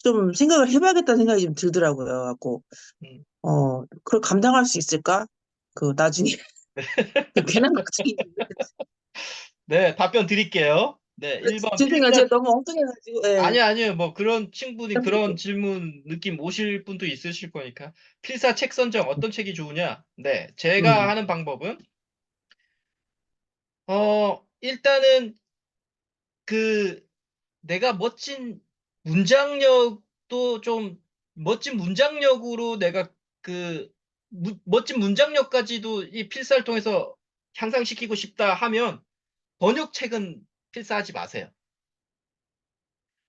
좀 생각을 해봐야겠다는 생각이 좀 들더라고요. 갖고 음. 그걸 감당할 수 있을까? 그 나중에 괜한 걱정이 있는데. 네, 답변 드릴게요. 네, 1번 죄송해요. 필사 제가 너무 엉뚱해가지고 예. 아니요. 뭐 그런 충분히 그런 질문 느낌 오실 분도 있으실 거니까. 필사 책 선정 어떤 책이 좋으냐? 네, 제가 음, 하는 방법은 일단은 그 내가 멋진 문장력으로 내가 그 멋진 문장력까지도 이 필사를 통해서 향상시키고 싶다 하면 번역책은 필사하지 마세요.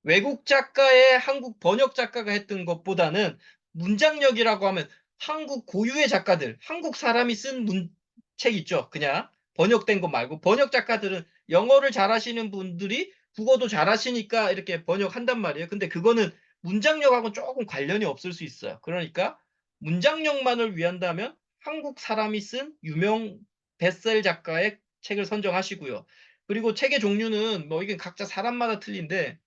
외국 작가의 한국 번역 작가가 했던 것보다는 문장력이라고 하면 한국 고유의 작가들, 한국 사람이 쓴 책 있죠. 그냥 번역된 것 말고 번역 작가들은 영어를 잘하시는 분들이 국어도 잘하시니까 이렇게 번역한단 말이에요. 근데 그거는 문장력하고는 조금 관련이 없을 수 있어요. 그러니까 문장력만을 위한다면 한국 사람이 쓴 유명 베스트셀 작가의 책을 선정하시고요. 그리고 책의 종류는 뭐 이게 각자 사람마다 틀린데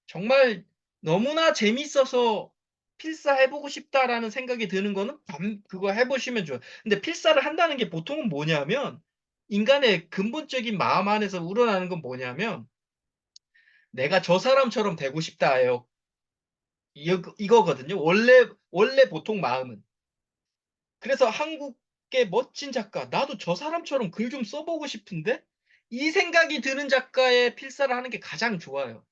정말 너무나 재밌어서 필사해보고 싶다라는 생각이 드는 거는 그거 해보시면 좋아요. 근데 필사를 한다는 게 보통은 뭐냐면 인간의 근본적인 마음 안에서 우러나는 건 뭐냐면 내가 저 사람처럼 되고 싶다예요. 이거거든요. 원래 보통 마음은. 그래서 한국의 멋진 작가, 나도 저 사람처럼 글 좀 써보고 싶은데 이 생각이 드는 작가의 필사를 하는 게 가장 좋아요.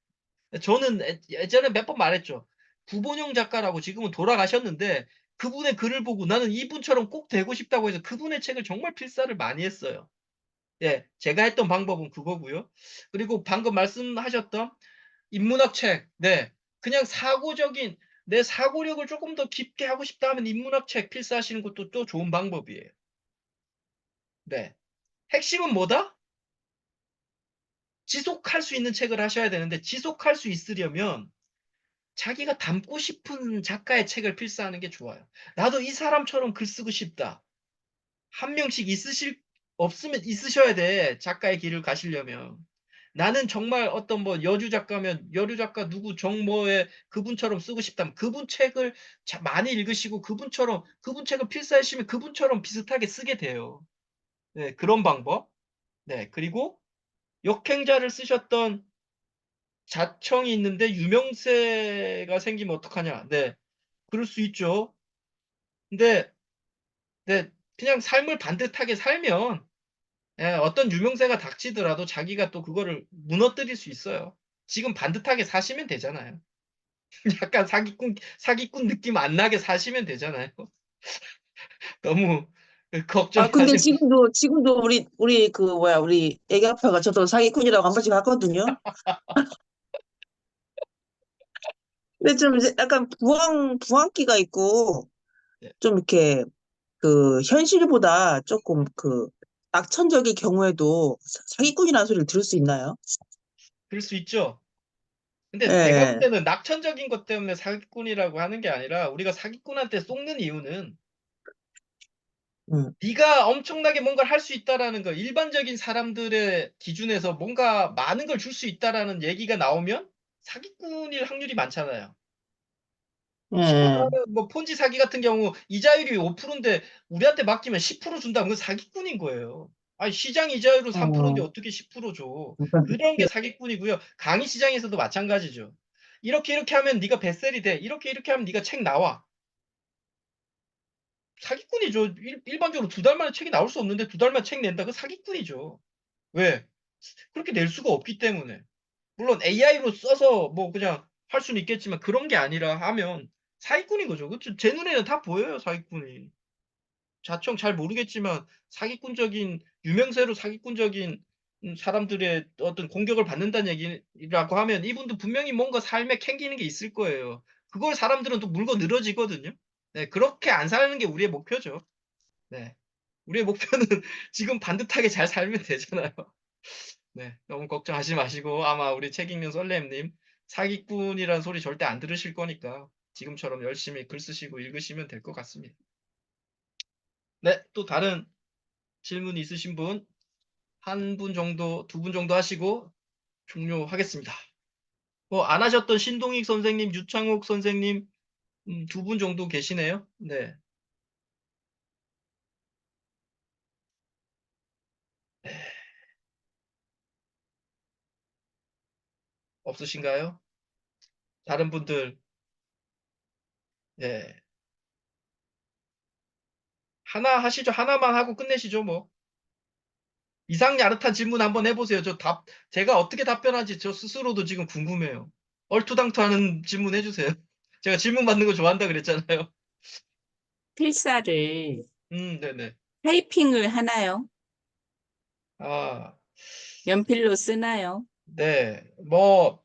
저는 예전에 몇 번 말했죠. 구본영 작가라고 지금은 돌아가셨는데 그분의 글을 보고 나는 이분처럼 꼭 되고 싶다고 해서 그분의 책을 정말 필사를 많이 했어요. 예, 제가 했던 방법은 그거고요. 그리고 방금 말씀하셨던 인문학 책, 네, 그냥 내 사고력을 조금 더 깊게 하고 싶다 하면 인문학 책 필사하시는 것도 또 좋은 방법이에요. 네, 핵심은 뭐다? 지속할 수 있는 책을 하셔야 되는데 지속할 수 있으려면 자기가 닮고 싶은 작가의 책을 필사하는 게 좋아요. 나도 이 사람처럼 글 쓰고 싶다. 한 명씩 없으면 있으셔야 돼. 작가의 길을 가시려면. 나는 정말 어떤 뭐 여주 작가면 여주 작가 누구 정모의 그분처럼 쓰고 싶다면 그분 책을 많이 읽으시고 그분 책을 필사하시면 그분처럼 비슷하게 쓰게 돼요. 네, 그런 방법. 네, 그리고 역행자를 쓰셨던 자청이 있는데 유명세가 생기면 어떡하냐. 네. 그럴 수 있죠. 근데 네, 그냥 삶을 반듯하게 살면 어떤 유명세가 닥치더라도 자기가 또 그거를 무너뜨릴 수 있어요. 지금 반듯하게 사시면 되잖아요. 약간 사기꾼 느낌 안 나게 사시면 되잖아요. 너무 아, 근데 걱정하지 마시고. 지금도 우리 그 뭐야, 우리 애기 아빠가 저도 사기꾼이라고 한 번씩 하거든요. 근데 좀 이제 약간 부항기가 있고, 네, 좀 이렇게 그 현실보다 조금 그 낙천적인 경우에도 사기꾼이라는 소리를 들을 수 있나요? 그럴 수 있죠. 근데 내가 볼 예, 때는 낙천적인 것 때문에 사기꾼이라고 하는 게 아니라 우리가 사기꾼한테 속는 이유는 음, 네가 엄청나게 뭔가를 할 수 있다라는 거, 일반적인 사람들의 기준에서 뭔가 많은 걸 줄 수 있다라는 얘기가 나오면 사기꾼일 확률이 많잖아요. 예, 뭐 폰지 사기 같은 경우 이자율이 5%인데 우리한테 맡기면 10% 준다면 그건 사기꾼인 거예요. 아니 시장 이자율은 3%인데 어, 어떻게 10% 줘? 그러니까 그런 게 사기꾼이고요. 강의 시장에서도 마찬가지죠. 이렇게 하면 네가 뱃셀이 돼. 이렇게 하면 네가 책 나와. 사기꾼이죠. 일반적으로 2달 만에 책이 나올 수 없는데 2달 만에 책 낸다. 그 사기꾼이죠. 왜? 그렇게 낼 수가 없기 때문에. 물론 AI로 써서 뭐 그냥 할 수는 있겠지만 그런 게 아니라 하면 사기꾼인 거죠. 그쵸? 제 눈에는 다 보여요, 사기꾼이. 자청 잘 모르겠지만 사기꾼적인 유명세로 사기꾼적인 사람들의 어떤 공격을 받는다는 얘기라고 하면 이분도 분명히 뭔가 삶에 캥기는 게 있을 거예요. 그걸 사람들은 또 물고 늘어지거든요. 네, 그렇게 안 사는 게 우리의 목표죠. 네. 우리의 목표는 지금 반듯하게 잘 살면 되잖아요. 네, 너무 걱정하지 마시고 아마 우리 책 읽는 썰렘님 사기꾼이라는 소리 절대 안 들으실 거니까 지금처럼 열심히 글 쓰시고 읽으시면 될 것 같습니다. 네, 또 다른 질문 있으신 분, 한 분 정도, 2분 정도 하시고 종료하겠습니다. 뭐 안 하셨던 신동익 선생님, 유창옥 선생님 2분 정도 계시네요. 네. 없으신가요? 다른 분들, 네. 하나 하시죠. 하나만 하고 끝내시죠, 뭐. 이상 야릇한 질문 한번 해보세요. 제가 어떻게 답변하지 저 스스로도 지금 궁금해요. 얼토당토하는 질문 해주세요. 제가 질문 받는 거 좋아한다 그랬잖아요. 필사를 네네. 타이핑을 하나요? 아, 연필로 쓰나요? 네. 뭐,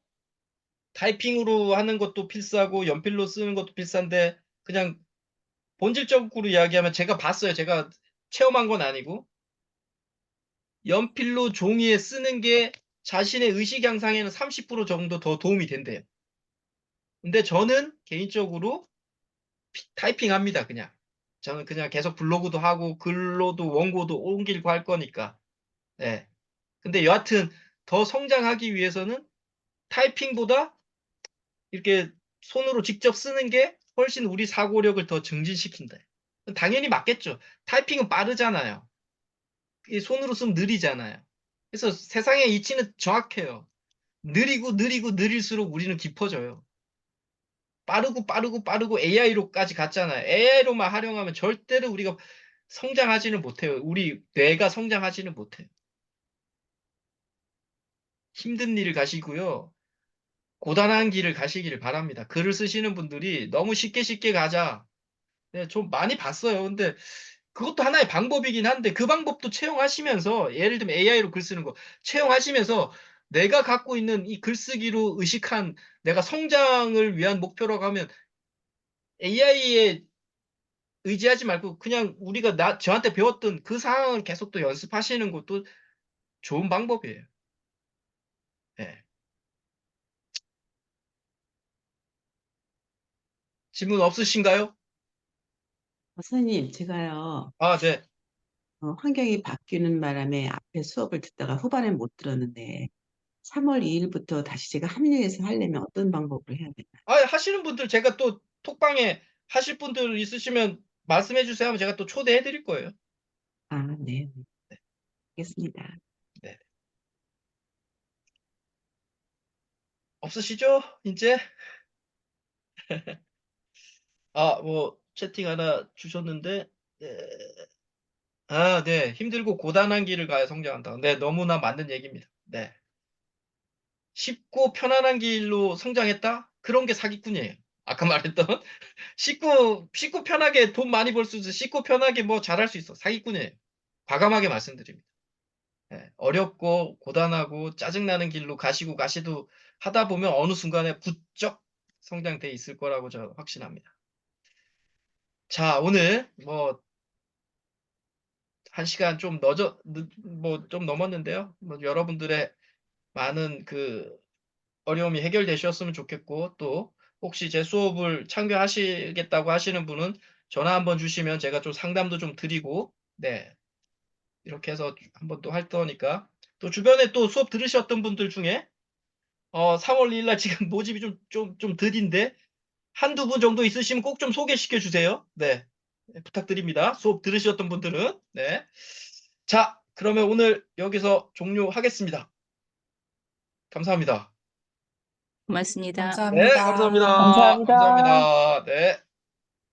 타이핑으로 하는 것도 필수하고 연필로 쓰는 것도 필수한데, 그냥 본질적으로 이야기하면 제가 봤어요. 제가 체험한 건 아니고, 연필로 종이에 쓰는 게 자신의 의식 향상에는 30% 정도 더 도움이 된대요. 근데 저는 개인적으로 타이핑 합니다, 그냥. 저는 그냥 계속 블로그도 하고 글로도 원고도 옮기고 할 거니까. 예. 근데 여하튼 더 성장하기 위해서는 타이핑보다 이렇게 손으로 직접 쓰는 게 훨씬 우리 사고력을 더 증진시킨다. 당연히 맞겠죠. 타이핑은 빠르잖아요. 이 손으로 쓰면 느리잖아요. 그래서 세상의 이치는 정확해요. 느리고 느릴수록 우리는 깊어져요. 빠르고 AI로까지 갔잖아요. AI로만 활용하면 절대로 우리가 성장하지는 못해요. 우리 뇌가 성장하지는 못해요. 힘든 일을 가시고요. 고단한 길을 가시기를 바랍니다. 글을 쓰시는 분들이 너무 쉽게 가자. 네, 좀 많이 봤어요. 근데 그것도 하나의 방법이긴 한데 그 방법도 채용하시면서 예를 들면 AI로 글 쓰는 거 채용하시면서 내가 갖고 있는 이 글쓰기로 의식한 내가 성장을 위한 목표라고 하면 AI에 의지하지 말고 그냥 우리가 저한테 배웠던 그 상황을 계속 또 연습하시는 것도 좋은 방법이에요. 예. 질문 없으신가요? 선생님, 제가요, 아, 네. 환경이 바뀌는 바람에 앞에 수업을 듣다가 후반에 못 들었는데, 3월 2일부터 다시 제가 합류해서 하려면 어떤 방법을 해야 되나요? 아, 하시는 분들 제가 또 톡방에 하실 분들 있으시면 말씀해 주세요 하면 제가 또 초대해 드릴 거예요. 아, 네. 알겠습니다. 네. 없으시죠? 이제? 뭐 채팅 하나 주셨는데 네. 힘들고 고단한 길을 가야 성장한다. 네. 너무나 맞는 얘기입니다. 네. 쉽고 편안한 길로 성장했다? 그런 게 사기꾼이에요. 아까 말했던 쉽고 편하게 돈 많이 벌 수 있어. 쉽고 편하게 뭐 잘할 수 있어. 사기꾼이에요. 과감하게 말씀드립니다. 예. 어렵고 고단하고 짜증나는 길로 가시도 하다 보면 어느 순간에 부쩍 성장돼 있을 거라고 저는 확신합니다. 자, 오늘 뭐 1시간 좀 좀 넘었는데요. 뭐 여러분들의 많은 그 어려움이 해결되셨으면 좋겠고, 또 혹시 제 수업을 참여하시겠다고 하시는 분은 전화 한번 주시면 제가 좀 상담도 좀 드리고, 네. 이렇게 해서 한번 또 할 거니까. 또 주변에 또 수업 들으셨던 분들 중에 3월 2일 날 지금 모집이 좀 느린데 한두 분 정도 있으시면 꼭 좀 소개시켜 주세요. 네. 네, 부탁드립니다. 수업 들으셨던 분들은. 네. 자, 그러면 오늘 여기서 종료하겠습니다. 감사합니다. 고맙습니다. 네, 감사합니다. 감사합니다. 감사합니다. 감사합니다. 네.